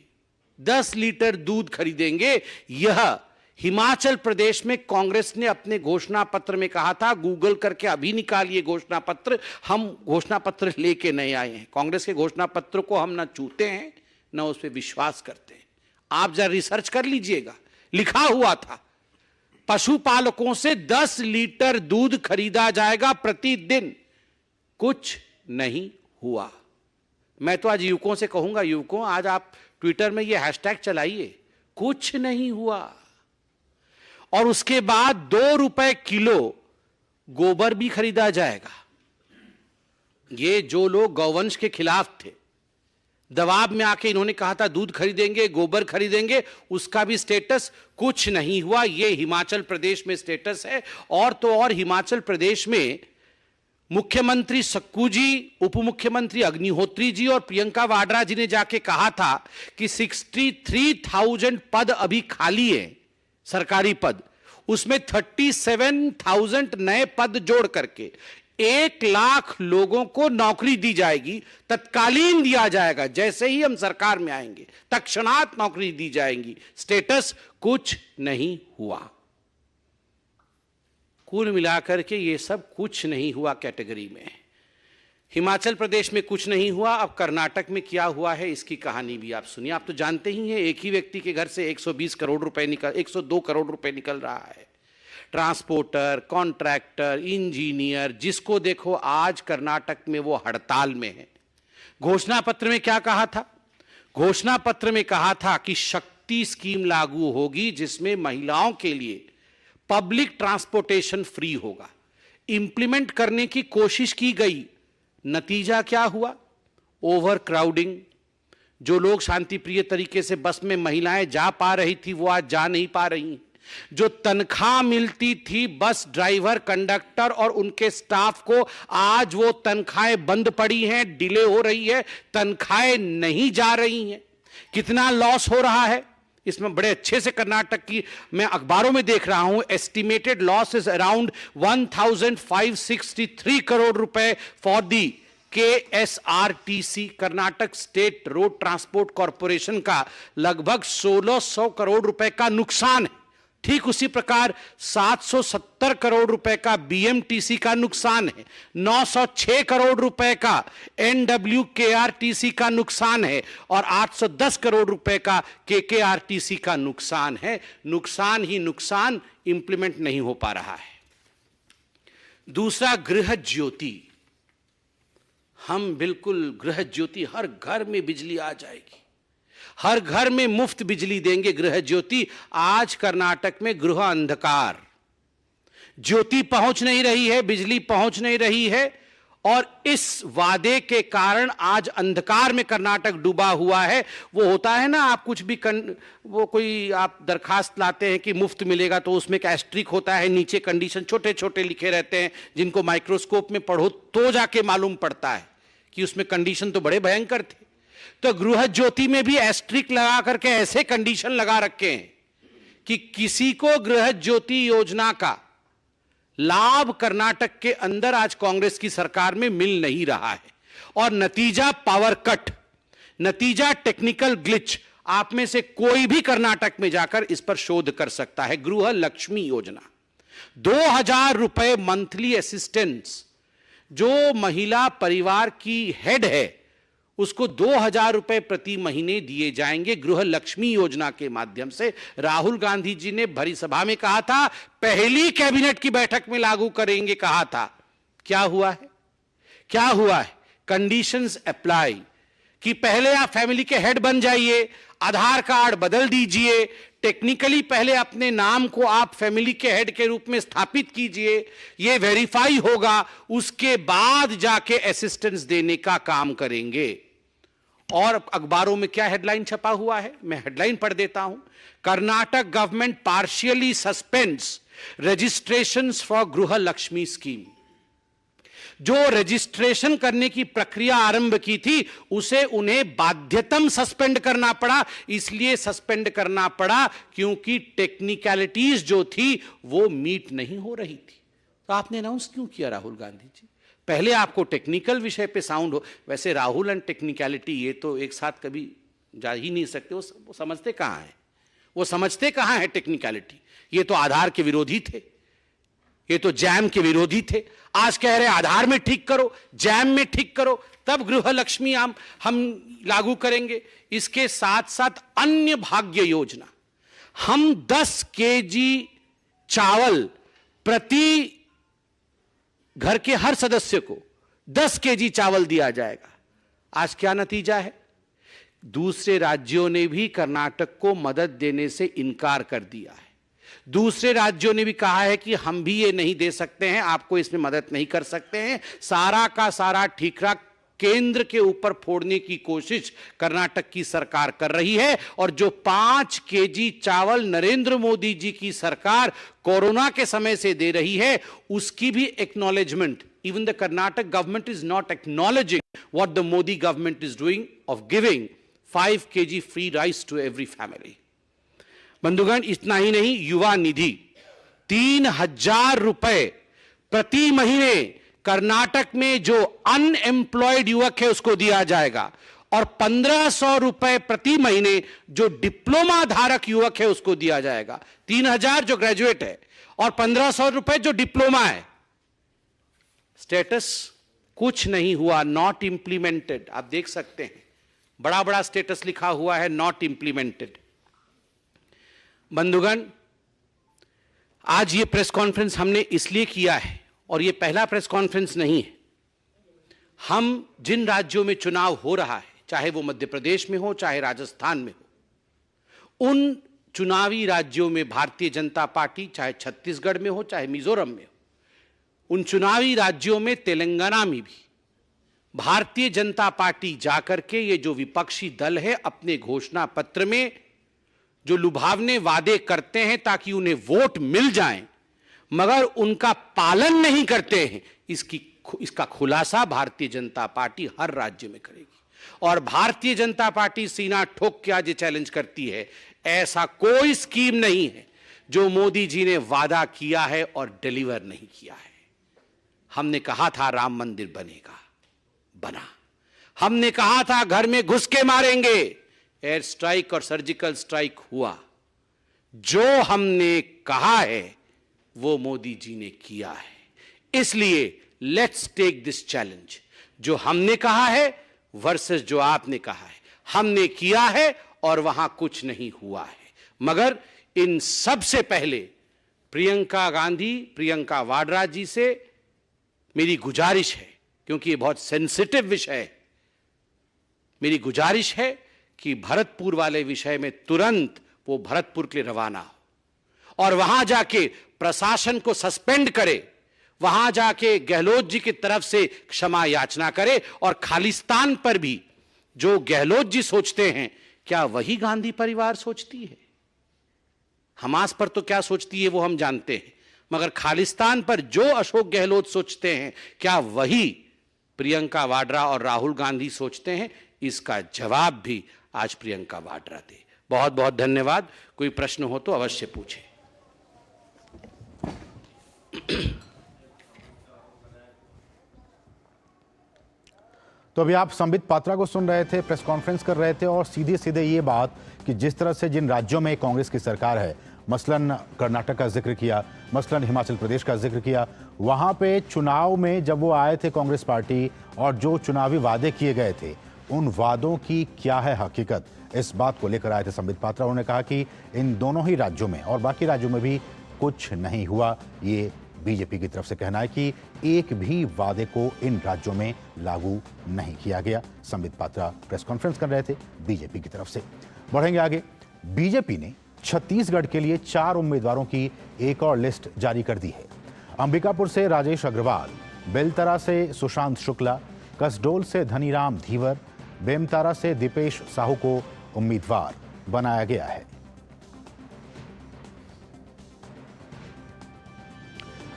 10 लीटर दूध खरीदेंगे। यह हिमाचल प्रदेश में कांग्रेस ने अपने घोषणा पत्र में कहा था। गूगल करके अभी निकालिए घोषणा पत्र। हम घोषणा पत्र लेके नहीं आए हैं। कांग्रेस के घोषणा पत्र को हम ना छूते हैं ना उस पर विश्वास करते हैं। आप जरा रिसर्च कर लीजिएगा, लिखा हुआ था पशुपालकों से 10 लीटर दूध खरीदा जाएगा प्रतिदिन। कुछ नहीं हुआ। मैं तो आज युवकों से कहूंगा, युवकों आज आप ट्विटर में ये हैशटैग चलाइए, कुछ नहीं हुआ। और उसके बाद 2 रुपए किलो गोबर भी खरीदा जाएगा। ये जो लोग गौवंश के खिलाफ थे, दबाव में आके इन्होंने कहा था दूध खरीदेंगे, गोबर खरीदेंगे, उसका भी स्टेटस कुछ नहीं हुआ। ये हिमाचल प्रदेश में स्टेटस है। और तो और हिमाचल प्रदेश में मुख्यमंत्री सक्कू जी, उप मुख्यमंत्री अग्निहोत्री जी और प्रियंका वाड्रा जी ने जाके कहा था कि 63,000 पद अभी खाली है, सरकारी पद। उसमें 37,000 नए पद जोड़ करके 1 लाख लोगों को नौकरी दी जाएगी। तत्कालीन दिया जाएगा, जैसे ही हम सरकार में आएंगे तत्क्षणात नौकरी दी जाएगी। स्टेटस कुछ नहीं हुआ। कुल मिलाकर के ये सब कुछ नहीं हुआ कैटेगरी में। हिमाचल प्रदेश में कुछ नहीं हुआ, अब कर्नाटक में क्या हुआ है इसकी कहानी भी आप सुनिए। आप तो जानते ही हैं, एक ही व्यक्ति के घर से 120 करोड़ रुपए 102 करोड़ रुपए निकल रहा है। ट्रांसपोर्टर, कॉन्ट्रैक्टर, इंजीनियर, जिसको देखो आज कर्नाटक में वो हड़ताल में है। घोषणा पत्र में क्या कहा था? घोषणा पत्र में कहा था कि शक्ति स्कीम लागू होगी जिसमें महिलाओं के लिए पब्लिक ट्रांसपोर्टेशन फ्री होगा। इंप्लीमेंट करने की कोशिश की गई, नतीजा क्या हुआ? Over crowding. जो लोग शांतिप्रिय तरीके से बस में महिलाएं जा पा रही थी वो आज जा नहीं पा रही। जो तनख्वाह मिलती थी बस ड्राइवर, कंडक्टर और उनके स्टाफ को, आज वो तनख्वाहें बंद पड़ी हैं, डिले हो रही है, तनख्वाहें नहीं जा रही हैं। कितना लॉस हो रहा है इसमें बड़े अच्छे से कर्नाटक की मैं अखबारों में देख रहा हूं। Estimated loss is around 1563 crore रुपए for the KSRTC, Karnataka state road transport corporation का लगभग 1600 करोड़ रुपए का नुकसान है। ठीक उसी प्रकार 770 करोड़ रुपए का BMTC का नुकसान है, 906 करोड़ रुपए का NWKRTC का नुकसान है और 810 करोड़ रुपए का KKRTC का नुकसान है। नुकसान ही नुकसान, इंप्लीमेंट नहीं हो पा रहा है। दूसरा, गृह ज्योति। हम बिल्कुल गृह ज्योति, हर घर में बिजली आ जाएगी, हर घर में मुफ्त बिजली देंगे गृह ज्योति। आज कर्नाटक में गृह अंधकार, ज्योति पहुंच नहीं रही है, बिजली पहुंच नहीं रही है और इस वादे के कारण आज अंधकार में कर्नाटक डूबा हुआ है। वो होता है ना, आप कुछ भी वो कोई आप दरखास्त लाते हैं कि मुफ्त मिलेगा तो उसमें एक एस्ट्रिक होता है, नीचे कंडीशन छोटे छोटे लिखे रहते हैं, जिनको माइक्रोस्कोप में पढ़ो तो जाके मालूम पड़ता है कि उसमें कंडीशन तो बड़े भयंकर थे। तो गृह ज्योति में भी एस्ट्रिक लगा करके ऐसे कंडीशन लगा रखे हैं कि किसी को गृह ज्योति योजना का लाभ कर्नाटक के अंदर आज कांग्रेस की सरकार में मिल नहीं रहा है। और नतीजा पावर कट, नतीजा टेक्निकल ग्लिच। आप में से कोई भी कर्नाटक में जाकर इस पर शोध कर सकता है। गृह लक्ष्मी योजना, 2000 रुपए मंथली असिस्टेंस, जो महिला परिवार की हेड है उसको 2000 रुपए प्रति महीने दिए जाएंगे गृह लक्ष्मी योजना के माध्यम से। राहुल गांधी जी ने भरी सभा में कहा था, पहली कैबिनेट की बैठक में लागू करेंगे कहा था। क्या हुआ है? क्या हुआ है? कंडीशंस अप्लाई कि पहले आप फैमिली के हेड बन जाइए, आधार कार्ड बदल दीजिए, टेक्निकली पहले अपने नाम को आप फैमिली के हेड के रूप में स्थापित कीजिए, ये वेरीफाई होगा, उसके बाद जाके असिस्टेंस देने का काम करेंगे। और अखबारों में क्या हेडलाइन छपा हुआ है, मैं हेडलाइन पढ़ देता हूं। Karnataka government partially suspends registrations for गृह लक्ष्मी स्कीम। जो रजिस्ट्रेशन करने की प्रक्रिया आरंभ की थी उसे उन्हें बाध्यतम सस्पेंड करना पड़ा। इसलिए सस्पेंड करना पड़ा क्योंकि टेक्निकलिटीज जो थी वो मीट नहीं हो रही थी। तो आपने अनाउंस क्यों किया राहुल गांधी जी? पहले आपको टेक्निकल विषय पे साउंड हो। वैसे राहुल एंड टेक्निकलिटी ये तो एक साथ कभी जा ही नहीं सकते। वो समझते कहां है, वो समझते कहां है टेक्निकलिटी। ये तो आधार के विरोधी थे, ये तो जैम के विरोधी थे। आज कह रहे आधार में ठीक करो, जैम में ठीक करो, तब गृह लक्ष्मी हम लागू करेंगे। इसके साथ साथ अन्य भाग्य योजना, हम 10 केजी चावल प्रति घर के हर सदस्य को 10 केजी चावल दिया जाएगा। आज क्या नतीजा है? दूसरे राज्यों ने भी कर्नाटक को मदद देने से इनकार कर दिया है। दूसरे राज्यों ने भी कहा है कि हम भी ये नहीं दे सकते हैं, आपको इसमें मदद नहीं कर सकते हैं। सारा का सारा ठीकरा केंद्र के ऊपर फोड़ने की कोशिश कर्नाटक की सरकार कर रही है। और जो 5 केजी चावल नरेंद्र मोदी जी की सरकार कोरोना के समय से दे रही है, उसकी भी acknowledgement, even the Karnataka government is not acknowledging what the Modi government is doing of giving 5 KG free rice to every family. बंधुगण, इतना ही नहीं, युवा निधि 3000 रुपए प्रति महीने कर्नाटक में जो अनएम्प्लॉयड युवक है उसको दिया जाएगा और 1500 रुपए प्रति महीने जो डिप्लोमा धारक युवक है उसको दिया जाएगा। 3000 जो ग्रेजुएट है और 1500 रुपए जो डिप्लोमा है, स्टेटस कुछ नहीं हुआ, नॉट इंप्लीमेंटेड। आप देख सकते हैं बड़ा बड़ा स्टेटस लिखा हुआ है, नॉट इंप्लीमेंटेड। बंधुगण, आज ये प्रेस कॉन्फ्रेंस हमने इसलिए किया है, और ये पहला प्रेस कॉन्फ्रेंस नहीं है। हम जिन राज्यों में चुनाव हो रहा है, चाहे वो मध्य प्रदेश में हो, चाहे राजस्थान में हो, उन चुनावी राज्यों में भारतीय जनता पार्टी, चाहे छत्तीसगढ़ में हो, चाहे मिजोरम में हो, उन चुनावी राज्यों में, तेलंगाना में भी भारतीय जनता पार्टी जाकर के ये जो विपक्षी दल है अपने घोषणा पत्र में जो लुभावने वादे करते हैं ताकि उन्हें वोट मिल जाएं, मगर उनका पालन नहीं करते हैं, इसका खुलासा भारतीय जनता पार्टी हर राज्य में करेगी। और भारतीय जनता पार्टी सीना ठोक के आज चैलेंज करती है, ऐसा कोई स्कीम नहीं है जो मोदी जी ने वादा किया है और डिलीवर नहीं किया है। हमने कहा था राम मंदिर बनेगा, बना। हमने कहा था घर में घुस के मारेंगे, एयर स्ट्राइक और सर्जिकल स्ट्राइक हुआ। जो हमने कहा है वो मोदी जी ने किया है। इसलिए लेट्स टेक दिस चैलेंज, जो हमने कहा है वर्सेस जो आपने कहा है। हमने किया है और वहां कुछ नहीं हुआ है, मगर इन सबसे पहले प्रियंका गांधी, प्रियंका वाड्रा जी से मेरी गुजारिश है, क्योंकि ये बहुत सेंसिटिव विषय है, मेरी गुजारिश है कि भरतपुर वाले विषय में तुरंत वो भरतपुर के लिए रवाना हो और वहां जाके प्रशासन को सस्पेंड करे, वहां जाके गहलोत जी की तरफ से क्षमा याचना करे। और खालिस्तान पर भी जो गहलोत जी सोचते हैं, क्या वही गांधी परिवार सोचती है? हमास पर तो क्या सोचती है वो हम जानते हैं, मगर खालिस्तान पर जो अशोक गहलोत सोचते हैं, क्या वही प्रियंका वाड्रा और राहुल गांधी सोचते हैं? इसका जवाब भी आज प्रियंका वाड्रा दे। बहुत बहुत धन्यवाद। कोई प्रश्न हो तो अवश्य पूछें। तो अभी आप संबित पात्रा को सुन रहे थे, प्रेस कॉन्फ्रेंस कर रहे थे, और सीधे सीधे ये बात कि जिस तरह से जिन राज्यों में कांग्रेस की सरकार है, मसलन कर्नाटक का जिक्र किया, मसलन हिमाचल प्रदेश का जिक्र किया, वहां पे चुनाव में जब वो आए थे कांग्रेस पार्टी और जो चुनावी वादे किए गए थे, उन वादों की क्या है हकीकत, इस बात को लेकर आए थे संबित पात्रा। उन्होंने कहा कि इन दोनों ही राज्यों में और बाकी राज्यों में भी कुछ नहीं हुआ। ये बीजेपी की तरफ से कहना है कि एक भी वादे को इन राज्यों में लागू नहीं किया गया। संबित पात्रा प्रेस कॉन्फ्रेंस कर रहे थे बीजेपी की तरफ से। बढ़ेंगे आगे। बीजेपी ने छत्तीसगढ़ के लिए 4 उम्मीदवारों की एक और लिस्ट जारी कर दी है। अंबिकापुर से राजेश अग्रवाल, बेलतरा से सुशांत शुक्ला, कसडोल से धनीराम धीवर, बेमतारा से दीपेश साहू को उम्मीदवार बनाया गया है।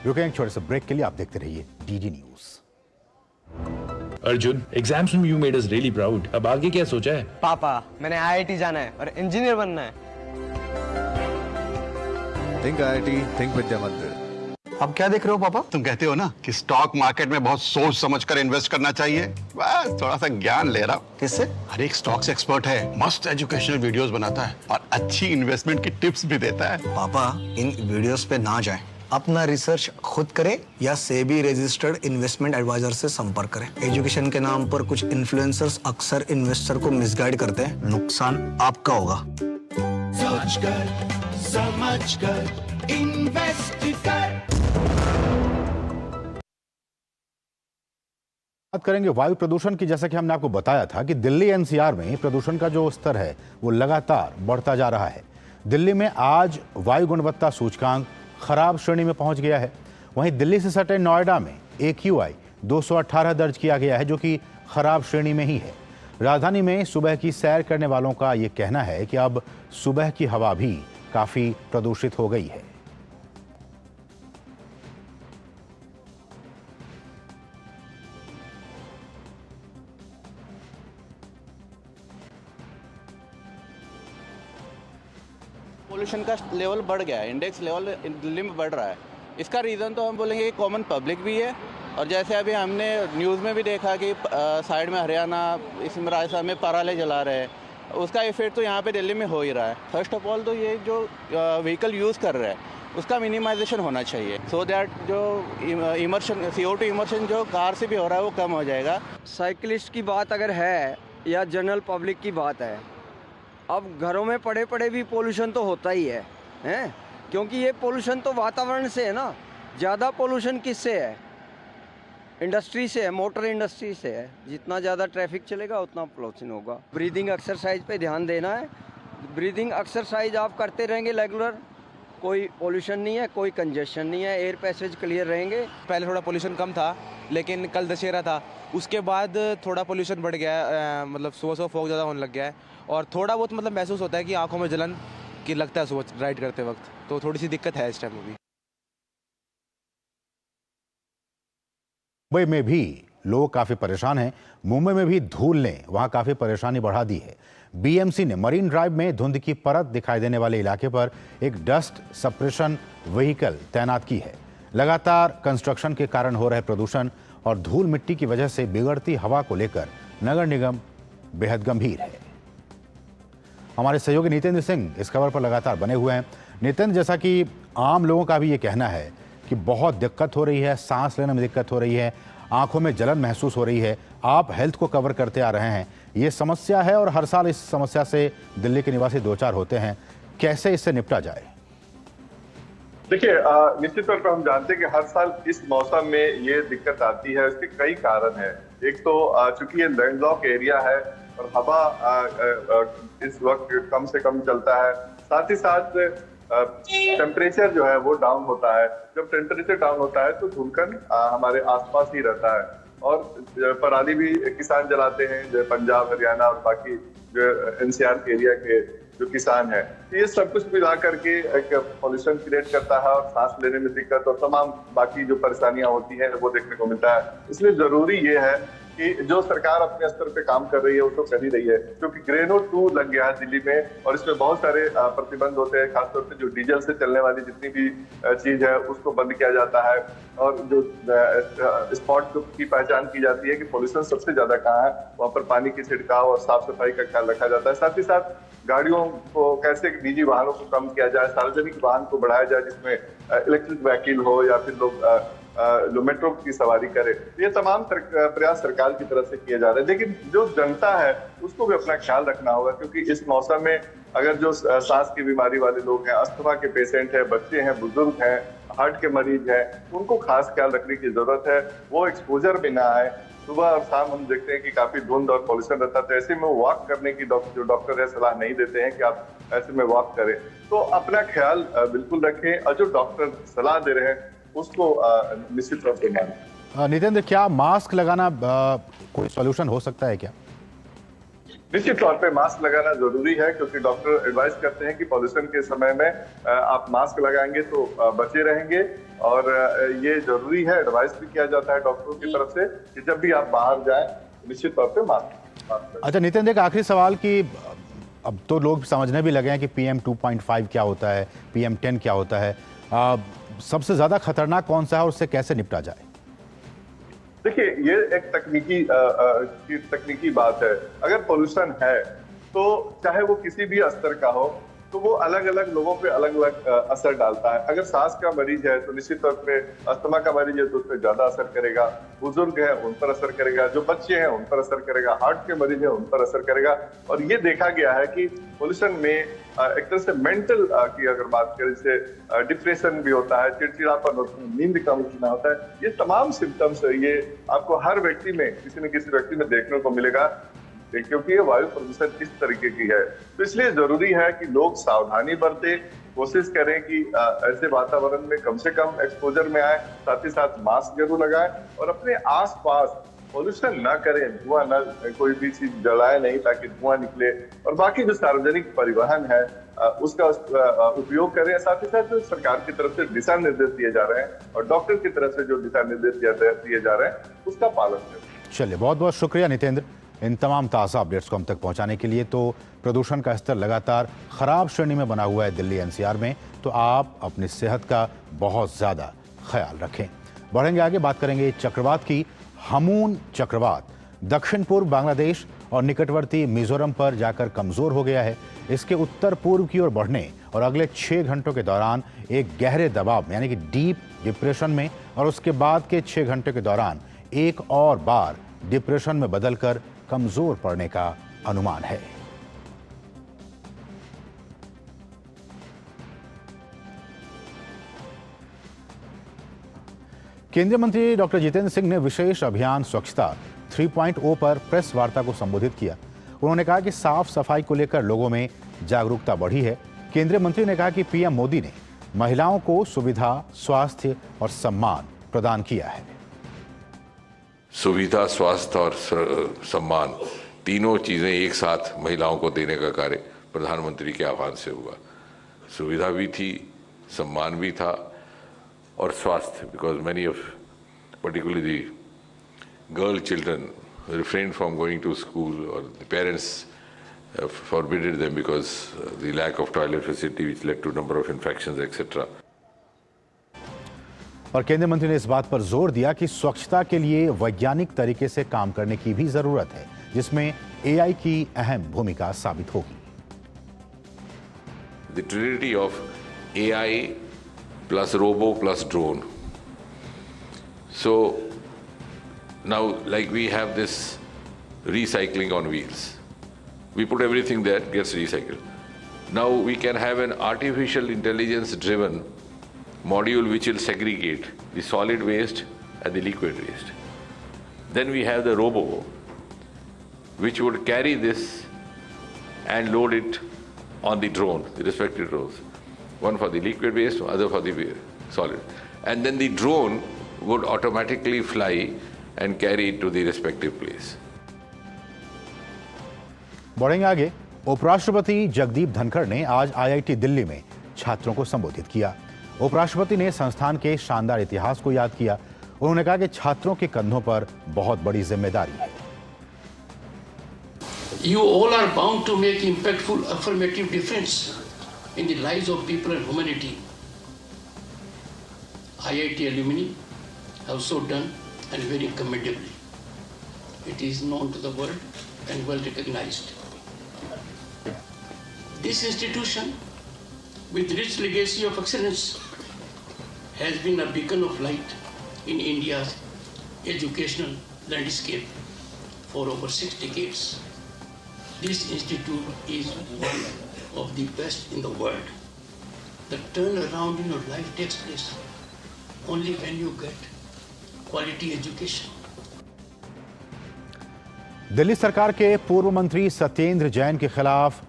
रुकें छोटे से ब्रेक के लिए, आप देखते रहिए डीडी न्यूज। अर्जुन, एग्जाम्स में you made us really proud. अब आगे क्या सोचा है? पापा, मैंने आईआईटी जाना है और इंजीनियर बनना है। थिंक आईआईटी, थिंक विद्या मंदिर। अब क्या देख रहे हो पापा? तुम कहते हो ना कि स्टॉक मार्केट में बहुत सोच समझकर इन्वेस्ट करना चाहिए, बस थोड़ा सा ज्ञान ले रहा हूं। किससे? हर एक स्टॉक्स एक्सपर्ट है, मस्त एजुकेशनल वीडियोस बनाता है और अच्छी इन्वेस्टमेंट की टिप्स भी देता है। पापा, इन वीडियोस पे ना जाएं, अपना रिसर्च खुद करें या सेबी रजिस्टर्ड इन्वेस्टमेंट एडवाइजर से संपर्क करें। एजुकेशन के नाम पर कुछ इन्फ्लुएंसर्स अक्सर इन्वेस्टर को मिसगाइड करते हैं, नुकसान आपका होगा। सोच कर, समझ कर, इन्वेस्ट कर। बात करेंगे वायु प्रदूषण की। जैसा कि हमने आपको बताया था कि दिल्ली एनसीआर में प्रदूषण का जो स्तर है वो लगातार बढ़ता जा रहा है। दिल्ली में आज वायु गुणवत्ता सूचकांक खराब श्रेणी में पहुंच गया है। वहीं दिल्ली से सटे नोएडा में AQI 218 दर्ज किया गया है, जो कि खराब श्रेणी में ही है। राजधानी में सुबह की सैर करने वालों का यह कहना है कि अब सुबह की हवा भी काफी प्रदूषित हो गई है। पोल्यूशन का लेवल बढ़ गया है, इंडेक्स लेवल दिल्ली में बढ़ रहा है। इसका रीज़न तो हम बोलेंगे कि कॉमन पब्लिक भी है, और जैसे अभी हमने न्यूज़ में भी देखा कि साइड में हरियाणा, इसमें राजस्थान में पराले जला रहे हैं, उसका इफेक्ट तो यहाँ पे दिल्ली में हो ही रहा है। फर्स्ट ऑफ ऑल तो ये जो व्हीकल यूज़ कर रहे हैं उसका मिनिमाइजेशन होना चाहिए, सो दैट जो इमर्शन CO2 इमर्शन जो कार से भी हो रहा है वो कम हो जाएगा। साइकिलिस्ट की बात अगर है या जनरल पब्लिक की बात है, अब घरों में पड़े पड़े भी पोल्यूशन तो होता ही है, हैं? क्योंकि ये पोल्यूशन तो वातावरण से है ना, ज़्यादा पोल्यूशन किससे है? इंडस्ट्री से है, मोटर इंडस्ट्री से है। जितना ज़्यादा ट्रैफिक चलेगा उतना पोल्यूशन होगा। ब्रीदिंग एक्सरसाइज पे ध्यान देना है। ब्रीदिंग एक्सरसाइज आप करते रहेंगे रेगुलर, कोई पोल्यूशन नहीं है, कोई कंजेशन नहीं है, एयर पैसेज क्लियर रहेंगे। पहले थोड़ा पोल्यूशन कम था, लेकिन कल दशहरा था, उसके बाद थोड़ा पोल्यूशन बढ़ गया है, मतलब सुबह फॉग ज़्यादा होने लग गया है और थोड़ा बहुत मतलब महसूस होता है कि आंखों में जलन की लगता है सुबह राइड करते वक्त, तो थोड़ी सी दिक्कत है इस टाइम भी। मुंबई में भी लोग काफी परेशान हैं। मुंबई में भी धूल ने वहां काफी परेशानी बढ़ा दी है। बीएमसी ने मरीन ड्राइव में धुंध की परत दिखाई देने वाले इलाके पर एक डस्ट सप्रेशन व्हीकल तैनात की है। लगातार कंस्ट्रक्शन के कारण हो रहे प्रदूषण और धूल मिट्टी की वजह से बिगड़ती हवा को लेकर नगर निगम बेहद गंभीर है। हमारे सहयोगी नितेंद्र सिंह इस खबर पर लगातार बने हुए हैं। नितेंद्र, जैसा कि आम लोगों का भी ये कहना है कि बहुत दिक्कत हो रही है, सांस लेने में दिक्कत हो रही है, आंखों में जलन महसूस हो रही है, आप हेल्थ को कवर करते आ रहे हैं, ये समस्या है और हर साल इस समस्या से दिल्ली के निवासी दो चार होते हैं, कैसे इससे निपटा जाए? देखिए, निश्चित तौर पर हम जानते हैं कि हर साल इस मौसम में ये दिक्कत आती है। इसके कई कारण हैं। एक तो चूंकि ये लैंडलॉक एरिया है और हवा इस वक्त कम से कम चलता है, साथ ही साथ टेम्परेचर जो है वो डाउन होता है। जब टेम्परेचर डाउन होता है तो धुलकन हमारे आसपास ही रहता है और पराली भी किसान जलाते हैं, जो पंजाब, हरियाणा और बाकी जो NCR के एरिया के जो किसान है। ये सब कुछ मिला करके एक पॉल्यूशन क्रिएट करता है और सांस लेने में दिक्कत और तमाम बाकी जो परेशानियां होती हैं वो देखने को मिलता है। इसलिए जरूरी ये है कि जो सरकार अपने स्तर पे काम कर रही है वो तो कर ही रही है, क्योंकि ग्रेनो 2 लग गया है दिल्ली में और इसमें बहुत सारे प्रतिबंध होते हैं। खासतौर पे जो डीजल से चलने वाली जितनी भी चीज है उसको बंद किया जाता है और जो स्पॉट की पहचान की जाती है कि पोल्यूशन सबसे ज्यादा कहाँ है, वहाँ पर पानी की छिड़काव और साफ सफाई का ख्याल रखा जाता है। साथ ही साथ गाड़ियों को कैसे निजी वाहनों को कम किया जाए, सार्वजनिक वाहन को बढ़ाया जाए जिसमें इलेक्ट्रिक व्हीकल हो या फिर लोग जो मेट्रो की सवारी करे। ये तमाम प्रयास सरकार की तरफ से किए जा रहे हैं, लेकिन जो जनता है उसको भी अपना ख्याल रखना होगा, क्योंकि इस मौसम में अगर जो सांस की बीमारी वाले लोग हैं, अस्थमा के पेशेंट हैं, बच्चे हैं, बुजुर्ग हैं, हार्ट के मरीज हैं, उनको खास ख्याल रखने की जरूरत है। वो एक्सपोजर में ना आए। सुबह और शाम हम देखते हैं कि काफी धुंध और पॉल्यूशन रहता है, तो ऐसे में वॉक करने की जो डॉक्टर है सलाह नहीं देते हैं कि आप ऐसे में वॉक करें। तो अपना ख्याल बिल्कुल रखें और जो डॉक्टर सलाह दे रहे हैं उसको निश्चित रूप से मानें। नितेंद्र, क्या मास्क लगाना कोई सॉल्यूशन हो सकता है क्या? निश्चित तौर पे मास्क लगाना जरूरी है, क्योंकि डॉक्टर एडवाइस करते हैं कि पॉल्यूशन के समय में आप मास्क लगाएंगे तो बचे रहेंगे और ये जरूरी है। एडवाइस भी किया जाता है डॉक्टरों की तरफ से कि जब भी आप बाहर जाएं निश्चित तौर पे मास्क। अच्छा नितेंद्र, एक आखिरी सवाल कि अब तो लोग समझने भी लगे हैं कि PM 2.5 क्या होता है, PM 10 क्या होता है, सबसे ज्यादा खतरनाक कौन सा है और उससे कैसे निपटा जाए? देखिए, ये एक तकनीकी बात है। अगर पोल्यूशन है तो चाहे वो किसी भी स्तर का हो तो वो अलग अलग लोगों पे अलग अलग असर डालता है। अगर सांस का मरीज है तो निश्चित तौर पे, अस्थमा का मरीज है तो उस पर ज्यादा असर करेगा, बुजुर्ग है उन पर असर करेगा, जो बच्चे हैं उन पर असर करेगा, हार्ट के मरीज है उन पर असर करेगा। और ये देखा गया है कि पोल्यूशन में एक तरह से मेंटल की अगर बात करें, जैसे डिप्रेशन भी होता है, चिड़चिड़ापन होता है, नींद कम होता है। ये तमाम सिम्टम्स ये आपको हर व्यक्ति में, किसी न किसी व्यक्ति में देखने को मिलेगा, क्योंकि ये वायु प्रदूषण इस तरीके की है। तो इसलिए जरूरी है कि लोग सावधानी बरते, कोशिश करें कि ऐसे वातावरण में कम से कम एक्सपोजर में आए, साथ ही साथ मास्क जरूर लगाएं और अपने आसपास पोल्यूशन ना करें, धुआं न, कोई भी चीज जलाए नहीं ताकि धुआं निकले। और बाकी जो सार्वजनिक परिवहन है उसका उपयोग करें। साथ ही साथ जो सरकार की तरफ से दिशा निर्देश दिए जा रहे हैं और डॉक्टर की तरफ से जो दिशा निर्देश दिए जा रहे हैं उसका पालन करें। चलिए, बहुत बहुत शुक्रिया नितेंद्र इन तमाम ताज़ा अपडेट्स को हम तक पहुंचाने के लिए। तो प्रदूषण का स्तर लगातार खराब श्रेणी में बना हुआ है दिल्ली NCR में, तो आप अपनी सेहत का बहुत ज़्यादा ख्याल रखें। बढ़ेंगे आगे, बात करेंगे चक्रवात की। हमून चक्रवात दक्षिण पूर्व बांग्लादेश और निकटवर्ती मिजोरम पर जाकर कमज़ोर हो गया है। इसके उत्तर पूर्व की ओर बढ़ने और अगले 6 घंटों के दौरान एक गहरे दबाव में यानी कि डीप डिप्रेशन में और उसके बाद के 6 घंटे के दौरान एक और बार डिप्रेशन में बदलकर कमजोर पड़ने का अनुमान है। केंद्रीय मंत्री डॉक्टर जितेंद्र सिंह ने विशेष अभियान स्वच्छता 3.0 पर प्रेस वार्ता को संबोधित किया। उन्होंने कहा कि साफ सफाई को लेकर लोगों में जागरूकता बढ़ी है। केंद्रीय मंत्री ने कहा कि पीएम मोदी ने महिलाओं को सुविधा, स्वास्थ्य और सम्मान प्रदान किया है। सुविधा, स्वास्थ्य और सम्मान, तीनों चीजें एक साथ महिलाओं को देने का कार्य प्रधानमंत्री के आह्वान से हुआ। सुविधा भी थी, सम्मान भी था और स्वास्थ्य, because many of particularly the girl children refrained from going to school or the parents forbidden them because the lack of toilet facility which led to number of infections etc. और केंद्रीय मंत्री ने इस बात पर जोर दिया कि स्वच्छता के लिए वैज्ञानिक तरीके से काम करने की भी जरूरत है, जिसमें एआई की अहम भूमिका साबित होगी। The trinity of AI plus robo plus drone. So now, like we have this recycling on wheels, we put everything there, gets recycled. Now we can have an artificial intelligence driven module which will segregate the solid waste and the liquid waste. Then we have the robo which would carry this and load it on the drone, the respective drones. One for the liquid waste, other for the solid. And then the drone would automatically fly and carry it to the respective place. बढ़ेंगे आगे। उपराष्ट्रपति जगदीप धनखड़ ने आज IIT Delhi में छात्रों को संबोधित किया। उपराष्ट्रपति ने संस्थान के शानदार इतिहास को याद किया। उन्होंने कहा कि छात्रों के कंधों पर बहुत बड़ी जिम्मेदारी है। You all are bound to make impactful affirmative difference in the lives of people and humanity. IIT alumni have so done and very commendably. It is known to the world and well recognized. This institution, with rich legacy of excellence, has been a beacon of light in India's educational landscape for over 6 decades. This institute is one of the best in the world. The turnaround in your life takes place only when you get quality education. Delhi सरकार के पूर्व मंत्री सत्येंद्र जैन के खिलाफ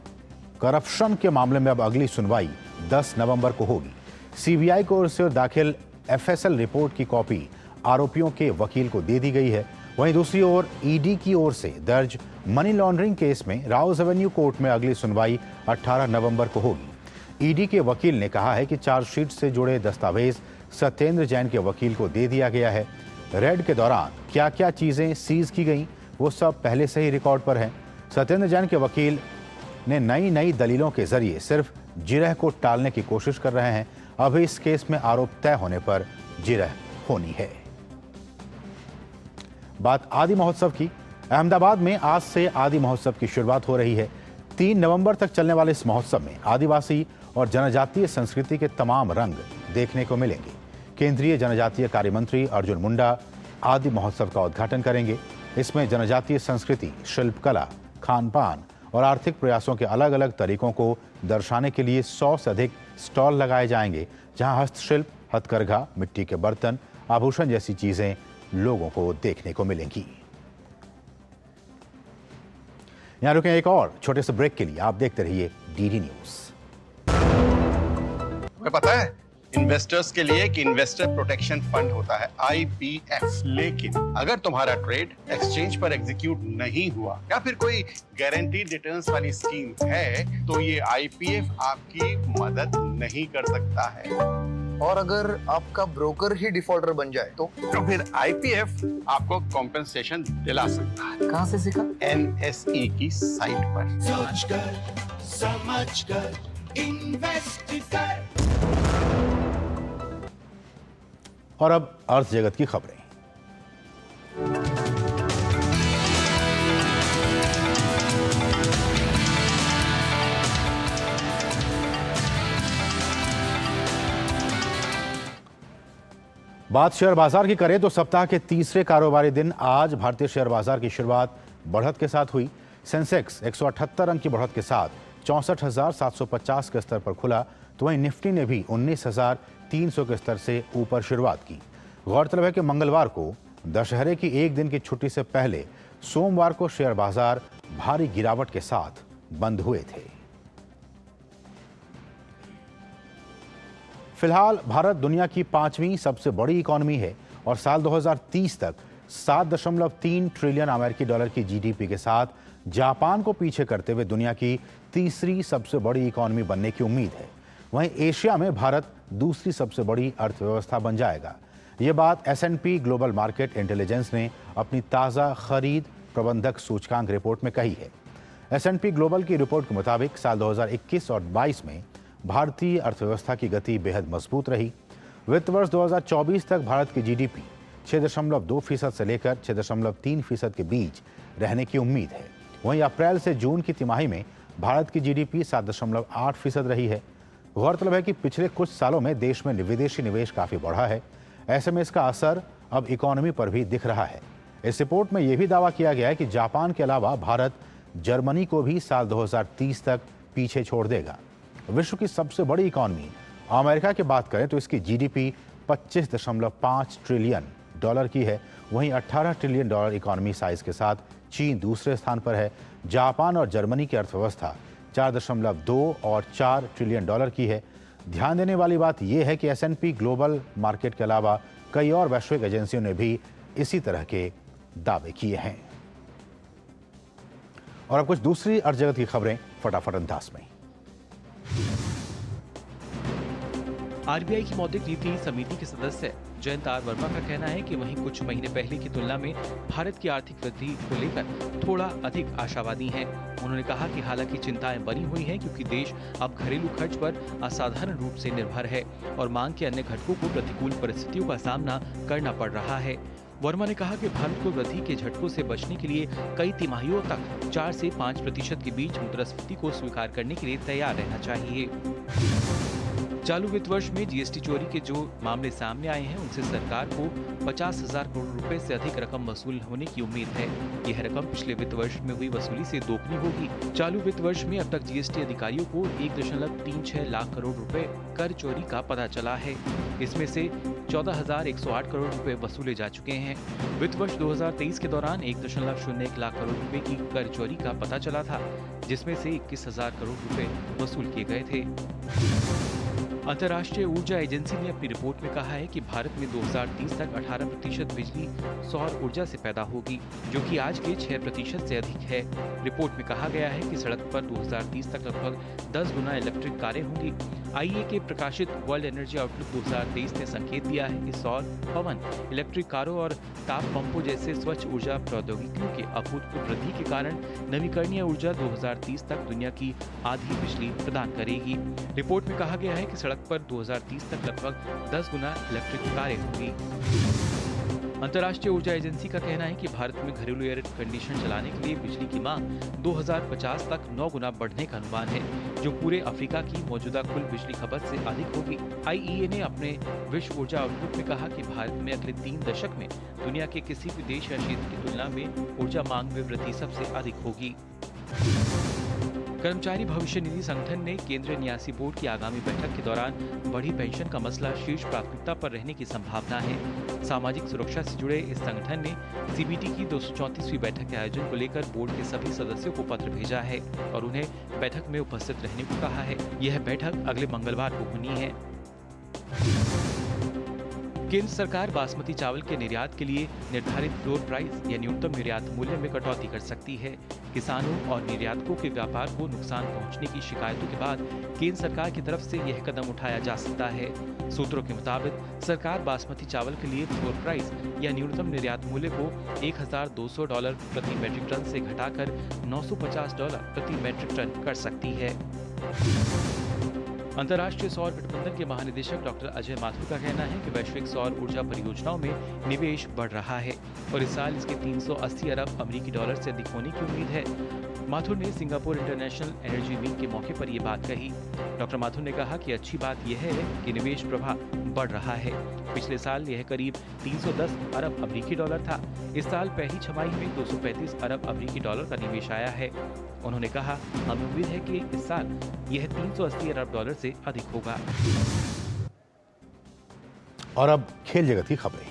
corruption के मामले में अब अगली सुनवाई 10 नवंबर को होगी। सीबीआई की ओर से दाखिल एफएसएल रिपोर्ट की कॉपी आरोपियों के वकील को दे दी गई है। वहीं दूसरी ओर ईडी की ओर से दर्ज मनी लॉन्ड्रिंग केस में राउज एवेन्यू कोर्ट में अगली सुनवाई 18 नवंबर को होगी। ईडी के वकील ने कहा है कि चार्जशीट से जुड़े दस्तावेज सत्येंद्र जैन के वकील को दे दिया गया है। रेड के दौरान क्या क्या चीजें सीज की गई वो सब पहले से ही रिकॉर्ड पर है। सत्येंद्र जैन के वकील ने नई दलीलों के जरिए सिर्फ जिरह को टालने की कोशिश कर रहे हैं। अभी इस केस में आरोप तय होने पर जिरह होनी है। बात आदि महोत्सव की। अहमदाबाद में आज से आदि महोत्सव की शुरुआत हो रही है। 3 नवंबर तक चलने वाले इस महोत्सव में आदिवासी और जनजातीय संस्कृति के तमाम रंग देखने को मिलेंगे। केंद्रीय जनजातीय कार्य मंत्री अर्जुन मुंडा आदि महोत्सव का उद्घाटन करेंगे। इसमें जनजातीय संस्कृति, शिल्पकला, खान-पान और आर्थिक प्रयासों के अलग अलग तरीकों को दर्शाने के लिए 100 से अधिक स्टॉल लगाए जाएंगे, जहां हस्तशिल्प, हथकरघा, मिट्टी के बर्तन, आभूषण जैसी चीजें लोगों को देखने को मिलेंगी। यहां रुकें एक और छोटे से ब्रेक के लिए। आप देखते रहिए डीडी न्यूज। तुम्हें पता है इन्वेस्टर्स के लिए कि इन्वेस्टर प्रोटेक्शन फंड होता है IPF, लेकिन अगर तुम्हारा ट्रेड एक्सचेंज पर एग्जीक्यूट नहीं हुआ या फिर कोई गारंटीड रिटर्न्स वाली स्कीम है तो ये IPF आपकी मदद नहीं कर सकता है। और अगर आपका ब्रोकर ही डिफॉल्टर बन जाए तो फिर IPF आपको कॉम्पेंसेशन दिला सकता है। कहां से सीखा? NSE की साइट पर। सोच कर, समझ कर, इन्वेस्ट कर। और अब अर्थ जगत की खबरें। बात शेयर बाजार की करें तो सप्ताह के तीसरे कारोबारी दिन आज भारतीय शेयर बाजार की शुरुआत बढ़त के साथ हुई। सेंसेक्स 178 अंक की बढ़त के साथ 64,750 के स्तर पर खुला, तो वहीं निफ्टी ने भी 19,300 के स्तर से ऊपर शुरुआत की। गौरतलब है कि मंगलवार को दशहरे की एक दिन की छुट्टी से पहले सोमवार को शेयर बाजार भारी गिरावट के साथ बंद हुए थे। फिलहाल भारत दुनिया की 5वीं सबसे बड़ी इकॉनमी है और साल 2030 तक 7.3 ट्रिलियन अमेरिकी डॉलर की जीडीपी के साथ जापान को पीछे करते हुए दुनिया की तीसरी सबसे बड़ी इकॉनमी बनने की उम्मीद है। वहीं एशिया में भारत दूसरी सबसे बड़ी अर्थव्यवस्था बन जाएगा। ये बात S&P ग्लोबल मार्केट इंटेलिजेंस ने अपनी ताज़ा खरीद प्रबंधक सूचकांक रिपोर्ट में कही है। S&P ग्लोबल की रिपोर्ट के मुताबिक साल 2021 और 22 में भारतीय अर्थव्यवस्था की गति बेहद मजबूत रही। वित्त वर्ष 2024 तक भारत की जीडीपी 6.2% से लेकर 6.3% के बीच रहने की उम्मीद है। वहीं अप्रैल से जून की तिमाही में भारत की जीडीपी 7.8% रही है। गौरतलब है कि पिछले कुछ सालों में देश में विदेशी निवेश काफ़ी बढ़ा है। ऐसे में इसका असर अब इकोनॉमी पर भी दिख रहा है। इस रिपोर्ट में यह भी दावा किया गया है कि जापान के अलावा भारत जर्मनी को भी साल 2030 तक पीछे छोड़ देगा। विश्व की सबसे बड़ी इकॉनमी अमेरिका की बात करें तो इसकी जीडीपी 25.5 ट्रिलियन डॉलर की है। वहीं 18 ट्रिलियन डॉलर इकॉनमी साइज के साथ चीन दूसरे स्थान पर है। जापान और जर्मनी की अर्थव्यवस्था 4.2 और 4 ट्रिलियन डॉलर की है। ध्यान देने वाली बात यह है कि S&P ग्लोबल मार्केट के अलावा कई और वैश्विक एजेंसियों ने भी इसी तरह के दावे किए हैं। और अब कुछ दूसरी अर्थजगत की खबरें फटाफट अंदाज में। आरबीआई की मौद्रिक नीति समिति के सदस्य जयंत आर वर्मा का कहना है कि वहीं कुछ महीने पहले की तुलना में भारत की आर्थिक वृद्धि को लेकर थोड़ा अधिक आशावादी हैं। उन्होंने कहा कि हालांकि चिंताएं बनी हुई हैं क्योंकि देश अब घरेलू खर्च पर असाधारण रूप से निर्भर है और मांग के अन्य घटकों को प्रतिकूल परिस्थितियों का सामना करना पड़ रहा है। वर्मा ने कहा कि भारत को वृद्धि के झटकों से बचने के लिए कई तिमाहियों तक 4 से 5% के बीच मुद्रास्फीति को स्वीकार करने के लिए तैयार रहना चाहिए। चालू वित्त वर्ष में जीएसटी चोरी के जो मामले सामने आए हैं उनसे सरकार को 50,000 करोड़ रुपए से अधिक रकम वसूल होने की उम्मीद है। यह रकम पिछले वित्त वर्ष में हुई वसूली से दोगुनी होगी। चालू वित्त वर्ष में अब तक जीएसटी अधिकारियों को 1.36 लाख करोड़ रुपए कर चोरी का पता चला है। इसमें से 14,108 करोड़ रुपए वसूले जा चुके हैं। वित्त वर्ष 2023 के दौरान 1.01 लाख करोड़ रुपए की कर चोरी का पता चला था, जिसमें से 21,000 करोड़ रुपए वसूल किए गए थे। अंतर्राष्ट्रीय ऊर्जा एजेंसी ने अपनी रिपोर्ट में कहा है कि भारत में 2030 तक 18% बिजली सौर ऊर्जा से पैदा होगी, जो कि आज के 6% से अधिक है। रिपोर्ट में कहा गया है कि सड़क पर 2030 तक लगभग 10 गुना इलेक्ट्रिक कारें होंगी। आईईए के प्रकाशित वर्ल्ड एनर्जी आउटलुक 2023 ने संकेत दिया है कि सौर, पवन, इलेक्ट्रिक कारों और ताप पंपों जैसे स्वच्छ ऊर्जा प्रौद्योगिकियों के अभूतपूर्व वृद्धि के कारण नवीकरणीय ऊर्जा 2030 तक दुनिया की आधी बिजली प्रदान करेगी। रिपोर्ट में कहा गया है कि सड़क पर 2030 तक लगभग 10 गुना इलेक्ट्रिक कारें होंगी। अंतर्राष्ट्रीय ऊर्जा एजेंसी का कहना है कि भारत में घरेलू एयर कंडीशन चलाने के लिए बिजली की मांग 2050 तक 9 गुना बढ़ने का अनुमान है, जो पूरे अफ्रीका की मौजूदा कुल बिजली खपत से अधिक होगी। आईईए ने अपने विश्व ऊर्जा आउटलुक में कहा कि भारत में अगले 3 दशक में दुनिया के किसी भी देश या क्षेत्र की तुलना में ऊर्जा मांग में वृद्धि सबसे अधिक होगी। कर्मचारी भविष्य निधि संगठन ने केंद्रीय न्यासी बोर्ड की आगामी बैठक के दौरान बढ़ी पेंशन का मसला शीर्ष प्राथमिकता पर रहने की संभावना है। सामाजिक सुरक्षा से जुड़े इस संगठन ने सीबीटी की 234वीं बैठक के आयोजन को लेकर बोर्ड के सभी सदस्यों को पत्र भेजा है और उन्हें बैठक में उपस्थित रहने को कहा है। यह बैठक अगले मंगलवार को होनी है। केंद्र सरकार बासमती चावल के निर्यात के लिए निर्धारित फ्लोर प्राइस या न्यूनतम निर्यात मूल्य में कटौती कर सकती है। किसानों और निर्यातकों के व्यापार को नुकसान पहुंचने की शिकायतों के बाद केंद्र सरकार की तरफ से यह कदम उठाया जा सकता है। सूत्रों के मुताबिक सरकार बासमती चावल के लिए फ्लोर प्राइस या न्यूनतम निर्यात मूल्य को $1,200 प्रति मैट्रिक टन से घटाकर $950 प्रति मैट्रिक टन कर सकती है। अंतर्राष्ट्रीय सौर गठबंधन के महानिदेशक डॉक्टर अजय माथुर का कहना है कि वैश्विक सौर ऊर्जा परियोजनाओं में निवेश बढ़ रहा है और इस साल इसके 380 अरब अमेरिकी डॉलर से अधिक होने की उम्मीद है। माथुर ने सिंगापुर इंटरनेशनल एनर्जी वीक के मौके पर ये बात कही। डॉक्टर माथुर ने कहा कि अच्छी बात यह है कि निवेश प्रवाह बढ़ रहा है। पिछले साल यह करीब 310 अरब अमरीकी डॉलर था। इस साल पहली छमाही में 235 अरब अमरीकी डॉलर का निवेश आया है। उन्होंने कहा, हमें उम्मीद है कि इस साल यह 380 अरब डॉलर से अधिक होगा। और अब खेल जगत की खबरें।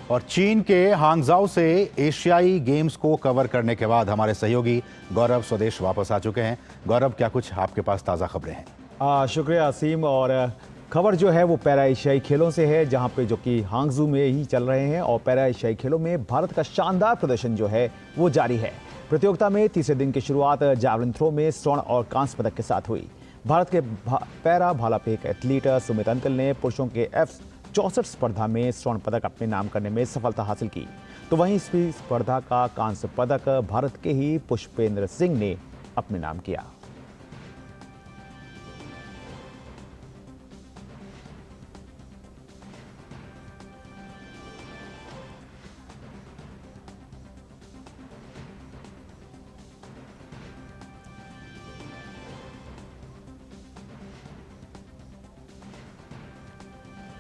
और चीन के हांगझाओ से एशियाई गेम्स को कवर करने के बाद हमारे सहयोगी गौरव स्वदेश वापस आ चुके हैं। गौरव, क्या कुछ आपके पास ताज़ा खबरें हैं? शुक्रिया असीम। और खबर जो है वो पैरा एशियाई खेलों से है, जहां पे जो कि हांगझू में ही चल रहे हैं। और पैरा एशियाई खेलों में भारत का शानदार प्रदर्शन जो है वो जारी है। प्रतियोगिता में तीसरे दिन की शुरुआत जैवलिन थ्रो में स्वर्ण और कांस्य पदक के साथ हुई। भारत के पैरा भाला फेंक एथलीट सुमित अंकल ने पुरुषों के F64 स्पर्धा में स्वर्ण पदक अपने नाम करने में सफलता हासिल की। तो वहीं इस स्पर्धा का कांस्य पदक भारत के ही पुष्पेंद्र सिंह ने अपने नाम किया।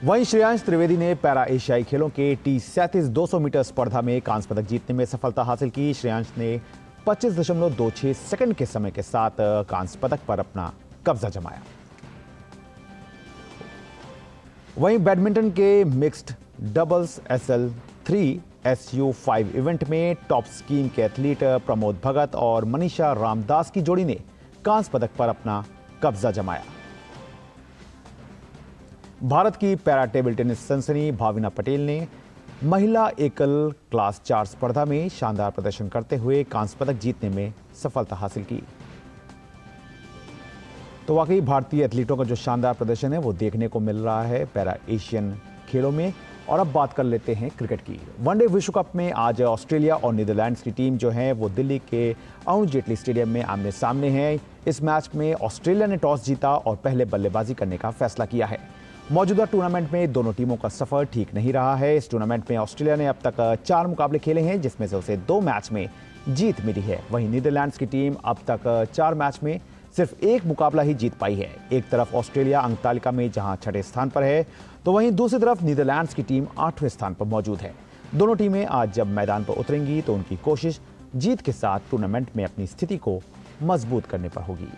वहीं श्रेयांश त्रिवेदी ने पैरा एशियाई खेलों के T37 200 मीटर स्पर्धा में कांस्य पदक जीतने में सफलता हासिल की। श्रेयांश ने 25.26 सेकंड के समय के साथ कांस्य पदक पर अपना कब्जा जमाया। वहीं बैडमिंटन के mixed doubles SL3 SU5 event में टॉप स्कीम के एथलीट प्रमोद भगत और मनीषा रामदास की जोड़ी ने कांस्य पदक पर अपना कब्जा जमाया। भारत की पैरा टेबल टेनिस सनसनी भाविना पटेल ने महिला एकल क्लास 4 स्पर्धा में शानदार प्रदर्शन करते हुए कांस्य पदक जीतने में सफलता हासिल की। तो वाकई भारतीय एथलीटों का जो शानदार प्रदर्शन है वो देखने को मिल रहा है पैरा एशियन खेलों में। और अब बात कर लेते हैं क्रिकेट की। वनडे विश्व कप में आज ऑस्ट्रेलिया और नीदरलैंड्स की टीम जो है वो दिल्ली के अरुण जेटली स्टेडियम में आमने सामने है। इस मैच में ऑस्ट्रेलिया ने टॉस जीता और पहले बल्लेबाजी करने का फैसला किया है। मौजूदा टूर्नामेंट में दोनों टीमों का सफर ठीक नहीं रहा है। इस टूर्नामेंट में ऑस्ट्रेलिया ने अब तक 4 मुकाबले खेले हैं, जिसमें से उसे 2 मैच में जीत मिली है। वहीं नीदरलैंड्स की टीम अब तक 4 मैच में सिर्फ 1 मुकाबला ही जीत पाई है। एक तरफ ऑस्ट्रेलिया अंक तालिका में जहां 6ठे स्थान पर है, तो वहीं दूसरी तरफ नीदरलैंड्स की टीम 8वें स्थान पर मौजूद है। दोनों टीमें आज जब मैदान पर उतरेंगी तो उनकी कोशिश जीत के साथ टूर्नामेंट में अपनी स्थिति को मजबूत करने पर होगी।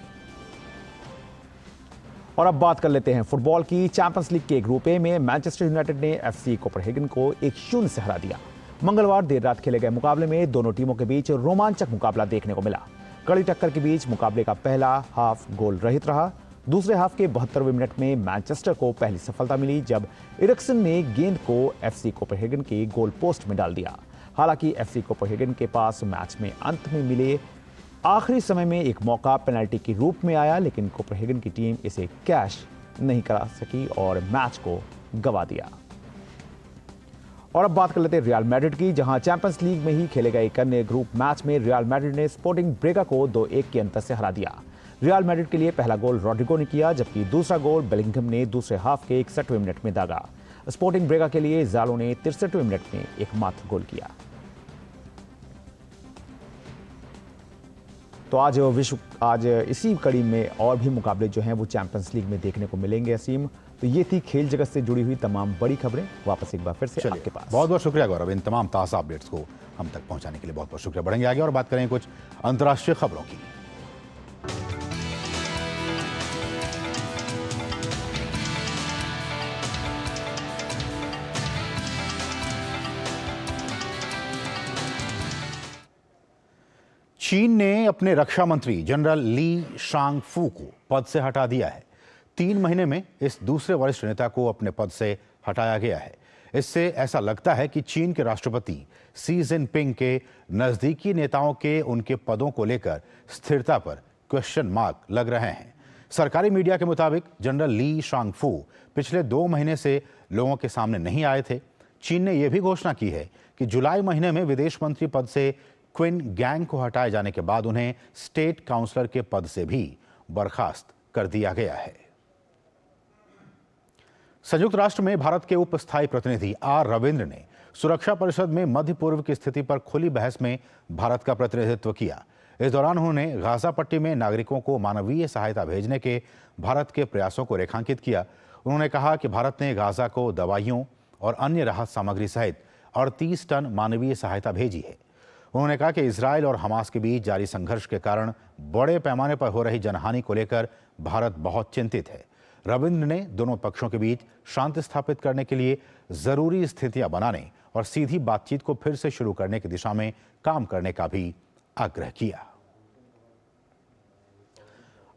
और अब बात कर लेते हैं फुटबॉल की। चैंपियंस लीग के ग्रुप ए में मैनचेस्टर यूनाइटेड ने FC कोपेनहेगन को 1-0 से हरा दिया। मंगलवार देर रात खेले गए मुकाबले में दोनों टीमों के बीच रोमांचक मुकाबला देखने को मिला। कड़ी टक्कर के बीच मुकाबले का पहला हाफ गोल रहित रहा। दूसरे हाफ के 72वें मिनट में मैनचेस्टर को पहली सफलता मिली, जब इरिक्सन ने गेंद को FC कोपेनहेगन के गोल पोस्ट में डाल दिया। हालांकि FC कोपेनहेगन के पास मैच में अंत में मिले आखिरी समय में एक मौका पेनल्टी के रूप में आया, लेकिन कोपेनहेगन की टीम इसे कैश नहीं करा सकी और मैच को गंवा दिया। और अब बात कर लेते हैं रियल मैड्रिड की, जहां चैंपियंस लीग में ही खेले गए एक अन्य ग्रुप मैच में रियल मैड्रिड ने स्पोर्टिंग ब्रेगा को 2-1 के अंतर से हरा दिया। रियल मैड्रिड के लिए पहला गोल रॉड्रिगो ने किया, जबकि दूसरा गोल बेलिंघम ने दूसरे हाफ के 61वें मिनट में दागा। स्पोर्टिंग ब्रेगा के लिए जालो ने 63वें मिनट में एकमात्र गोल किया। तो आज इसी कड़ी में और भी मुकाबले जो हैं वो चैंपियंस लीग में देखने को मिलेंगे। असीम, तो ये थी खेल जगत से जुड़ी हुई तमाम बड़ी खबरें। वापस एक बार फिर से आपके पास। बहुत बहुत शुक्रिया गौरव, इन तमाम ताज़ा अपडेट्स को हम तक पहुंचाने के लिए बहुत बहुत शुक्रिया। बढ़ेंगे आगे और बात करेंगे कुछ अंतर्राष्ट्रीय खबरों की। चीन ने अपने रक्षा मंत्री जनरल ली शांगफू को पद से हटा दिया है। 3 महीने में इस दूसरे वरिष्ठ नेता को अपने पद से हटाया गया है। इससे ऐसा लगता है कि चीन के राष्ट्रपति शी जिनपिंग के नजदीकी नेताओं के उनके पदों को लेकर स्थिरता पर क्वेश्चन मार्क लग रहे हैं। सरकारी मीडिया के मुताबिक जनरल ली शांगफू पिछले 2 महीने से लोगों के सामने नहीं आए थे। चीन ने यह भी घोषणा की है कि जुलाई महीने में विदेश मंत्री पद से क्विन गैंग को हटाए जाने के बाद उन्हें स्टेट काउंसलर के पद से भी बर्खास्त कर दिया गया है। संयुक्त राष्ट्र में भारत के उप स्थायी प्रतिनिधि R रविंद्र ने सुरक्षा परिषद में मध्य पूर्व की स्थिति पर खुली बहस में भारत का प्रतिनिधित्व किया। इस दौरान उन्होंने गाजा पट्टी में नागरिकों को मानवीय सहायता भेजने के भारत के प्रयासों को रेखांकित किया। उन्होंने कहा कि भारत ने गाजा को दवाइयों और अन्य राहत सामग्री सहित 38 टन मानवीय सहायता भेजी है। उन्होंने कहा कि इजरायल और हमास के बीच जारी संघर्ष के कारण बड़े पैमाने पर हो रही जनहानि को लेकर भारत बहुत चिंतित है। रविंद्र ने दोनों पक्षों के बीच शांति स्थापित करने के लिए जरूरी स्थितियां बनाने और सीधी बातचीत को फिर से शुरू करने की दिशा में काम करने का भी आग्रह किया।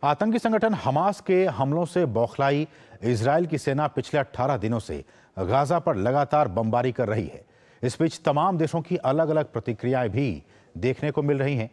आतंकी संगठन हमास के हमलों से बौखलाई इजरायल की सेना पिछले 18 दिनों से गाजा पर लगातार बमबारी कर रही है। इस बीच तमाम देशों की अलग अलग प्रतिक्रियाएं भी देखने को मिल रही हैं।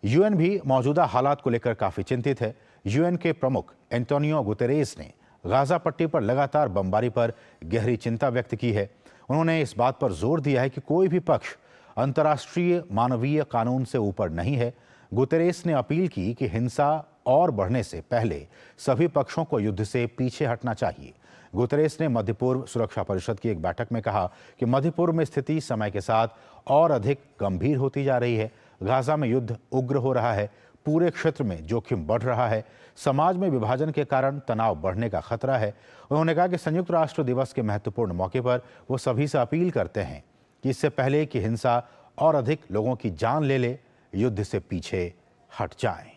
यूएन भी मौजूदा हालात को लेकर काफी चिंतित है। यूएन के प्रमुख एंटोनियो गुतेरेस ने गाजा पट्टी पर लगातार बमबारी पर गहरी चिंता व्यक्त की है। उन्होंने इस बात पर जोर दिया है कि कोई भी पक्ष अंतर्राष्ट्रीय मानवीय कानून से ऊपर नहीं है। गुतेरेस ने अपील की कि हिंसा और बढ़ने से पहले सभी पक्षों को युद्ध से पीछे हटना चाहिए। गुतेरेस ने मध्य पूर्व सुरक्षा परिषद की एक बैठक में कहा कि मध्य पूर्व में स्थिति समय के साथ और अधिक गंभीर होती जा रही है। गाजा में युद्ध उग्र हो रहा है, पूरे क्षेत्र में जोखिम बढ़ रहा है, समाज में विभाजन के कारण तनाव बढ़ने का खतरा है। उन्होंने कहा कि संयुक्त राष्ट्र दिवस के महत्वपूर्ण मौके पर वो सभी से अपील करते हैं कि इससे पहले कि हिंसा और अधिक लोगों की जान ले युद्ध से पीछे हट जाएं।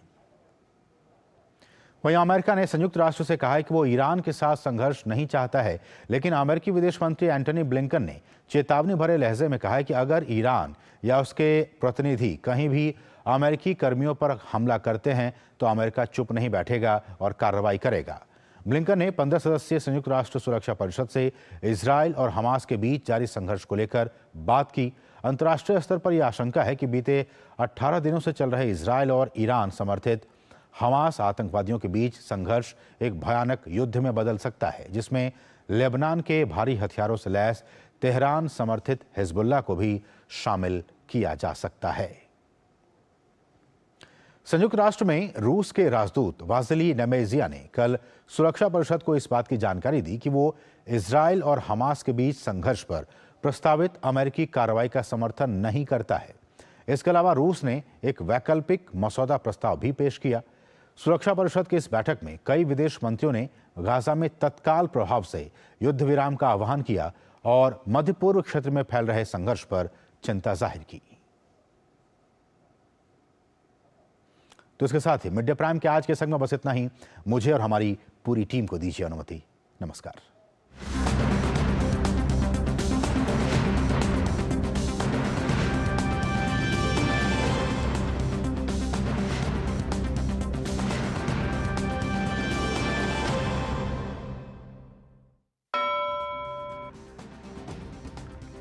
वहीं अमेरिका ने संयुक्त राष्ट्र से कहा है कि वो ईरान के साथ संघर्ष नहीं चाहता है, लेकिन अमेरिकी विदेश मंत्री एंटनी ब्लिंकन ने चेतावनी भरे लहजे में कहा है कि अगर ईरान या उसके प्रतिनिधि कहीं भी अमेरिकी कर्मियों पर हमला करते हैं तो अमेरिका चुप नहीं बैठेगा और कार्रवाई करेगा। ब्लिंकन ने 15 सदस्यीय संयुक्त राष्ट्र सुरक्षा परिषद से इजरायल और हमास के बीच जारी संघर्ष को लेकर बात की। अंतर्राष्ट्रीय स्तर पर यह आशंका है कि बीते 18 दिनों से चल रहे इजरायल और ईरान समर्थित हमास आतंकवादियों के बीच संघर्ष एक भयानक युद्ध में बदल सकता है, जिसमें लेबनान के भारी हथियारों से लैस तेहरान समर्थित हिजबुल्लाह को भी शामिल किया जा सकता है। संयुक्त राष्ट्र में रूस के राजदूत वासिली नेमेजिया ने कल सुरक्षा परिषद को इस बात की जानकारी दी कि वो इजरायल और हमास के बीच संघर्ष पर प्रस्तावित अमेरिकी कार्रवाई का समर्थन नहीं करता है। इसके अलावा रूस ने एक वैकल्पिक मसौदा प्रस्ताव भी पेश किया। सुरक्षा परिषद की इस बैठक में कई विदेश मंत्रियों ने गाजा में तत्काल प्रभाव से युद्ध विराम का आह्वान किया और मध्य पूर्व क्षेत्र में फैल रहे संघर्ष पर चिंता जाहिर की। तो इसके साथ ही मिड डे प्राइम के आज के संग में बस इतना ही। मुझे और हमारी पूरी टीम को दीजिए अनुमति। नमस्कार।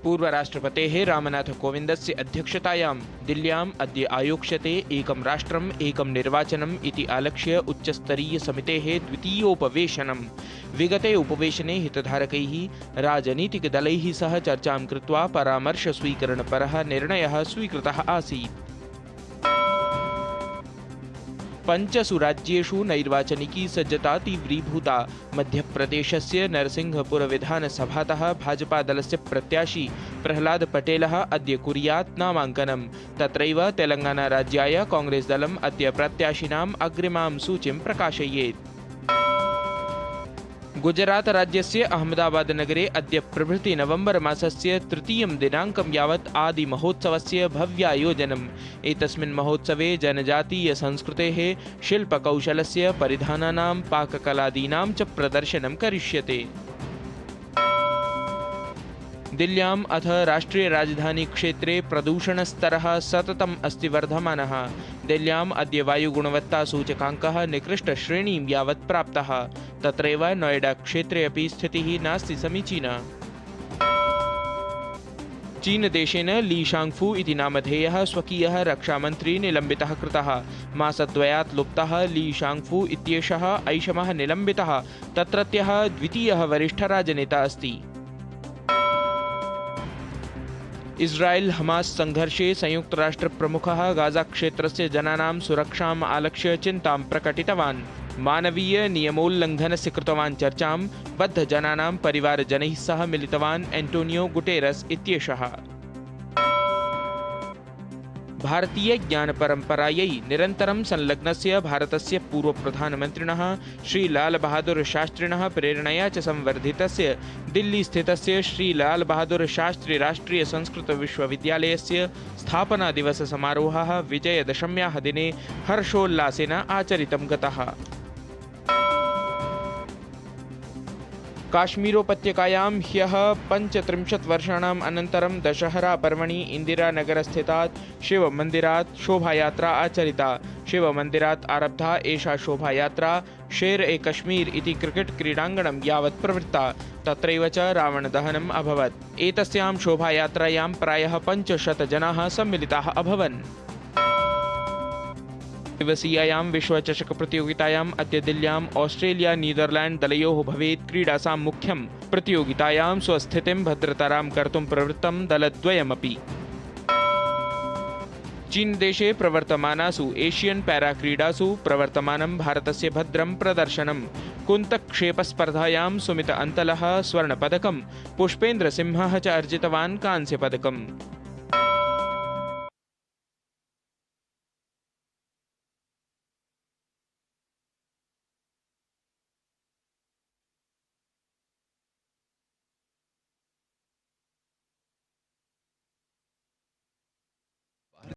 पूर्वराष्ट्रपतेः रामनाथ कोविन्दस्य अध्यक्षतायां दिल्ल्याम् अद्य आयोक्ष्यते एकं राष्ट्रम् एकं निर्वाचनम् इति आलक्ष्य उच्चस्तरीयसमितेः द्वितीयोपवेशनम्। विगते उपवेशने हितधारकैः राजनीतिकदलैः सह चर्चां कृत्वा परामर्शस्वीकरणपरः निर्णयः स्वीकृतः आसीत्। 5 राज्येषु नैर्वाचनिकी सज्जता तीव्रीभूता। मध्यप्रदेशस्य नरसिंहपुर विधानसभातः भाजपादलस्य प्रत्याशी प्रहलाद पटेलः अद्य कुर्यात् नामाङ्कनम्। तत्रैव तेलङ्गानाराज्याय कांग्रेस्दलम् अद्य प्रत्याशिनाम् अग्रिमां सूचीं प्रकाशयेत्। गुजरात राज्यस्य अहमदाबाद नगरे अद्य प्रभृति नवंबर मासस्य 3 दिनाङ्कं यावत् आदिमहोत्सवस्य भव्यायोजनम्। एतस्मिन् महोत्सवे जनजातीय संस्कृतेः शिल्पकौशलस्य परिधानानां पाककलादीनां च प्रदर्शनं करिष्यते। दिल्ल्याम् अथ राष्ट्रिय राजधानी क्षेत्रे प्रदूषणस्तरः सततम् अस्ति वर्धमानः। दिल्ल्याम् अद्य वायुगुणवत्ता सूचकाङ्कः निकृष्टश्रेणीं यावत् प्राप्तः। तत्रैव नोएडा क्षेत्रे अपि स्थितिः नास्ति समीचीना। चीनदेशेन ली शाङ्गफू इति नामधेयः स्वकीयः रक्षामन्त्री निलम्बितः कृतः। मासद्वयात् लुप्तः ली शाङ्गफू इत्येषः ऐषमः निलम्बितः तत्रत्यः द्वितीयः वरिष्ठराजनेता अस्ति। इस्राएल हमास संघर्षे संयुक्त राष्ट्र प्रमुखः गाजा क्षेत्रस्य जनानां सुरक्षाम् आलक्ष्य चिन्तां प्रकटितवान्। मानवीय नियमोल्लङ्घनस्य कृतवान् चर्चां बद्धजनानां परिवारजनैः सह मिलितवान् एंटोनियो गुटेरस इत्येषः। भारतीय ज्ञानपरम्परायै निरन्तरं संलग्नस्य भारतस्य पूर्वप्रधानमन्त्रिणः श्री लाल बहादुर शास्त्रिणः प्रेरणया च संवर्धितस्य दिल्ली स्थितस्य श्री लाल बहादुर शास्त्री राष्ट्रिय संस्कृत विश्वविद्यालयस्य स्थापना दिवस समारोहः विजयदशम्याः दिने हर्षोल्लासेन आचरितं गतः। काश्मीरोपत्यकायां ह्यः 35 वर्षाणाम् अनन्तरं दशहरा पर्वणि इन्दिरानगरस्थितात् शिवमन्दिरात् शोभायात्रा आचरिता। शिवमन्दिरात् आरब्धा एषा शोभायात्रा शेर-ए-कश्मीर इति क्रिकेट् क्रीडाङ्गणं यावत् प्रवृत्ता। तत्रैव च रावणदहनम् अभवत्। एतस्यां शोभायात्रायां प्रायः 500 जनाः सम्मिलिताः अभवन्। दिवसीयायां विश्वचषकप्रतियोगितायाम् अद्य दिल्ल्याम् ऑस्ट्रेलिया नीदरलैंड दलयोः भवेत् क्रीडासां मुख्यं। प्रतियोगितायां स्वस्थितिं भद्रतरां कर्तुं प्रवृत्तं दलद्वयमपि। चीनदेशे प्रवर्तमानासु एशियन पैराक्रीडासु प्रवर्तमानं भारतस्य भद्रं प्रदर्शनं। कुन्तक्षेपस्पर्धायां सुमित अंतलः स्वर्णपदकं, पुष्पेन्द्र सिंहः च अर्जितवान् कांस्यपदकम्।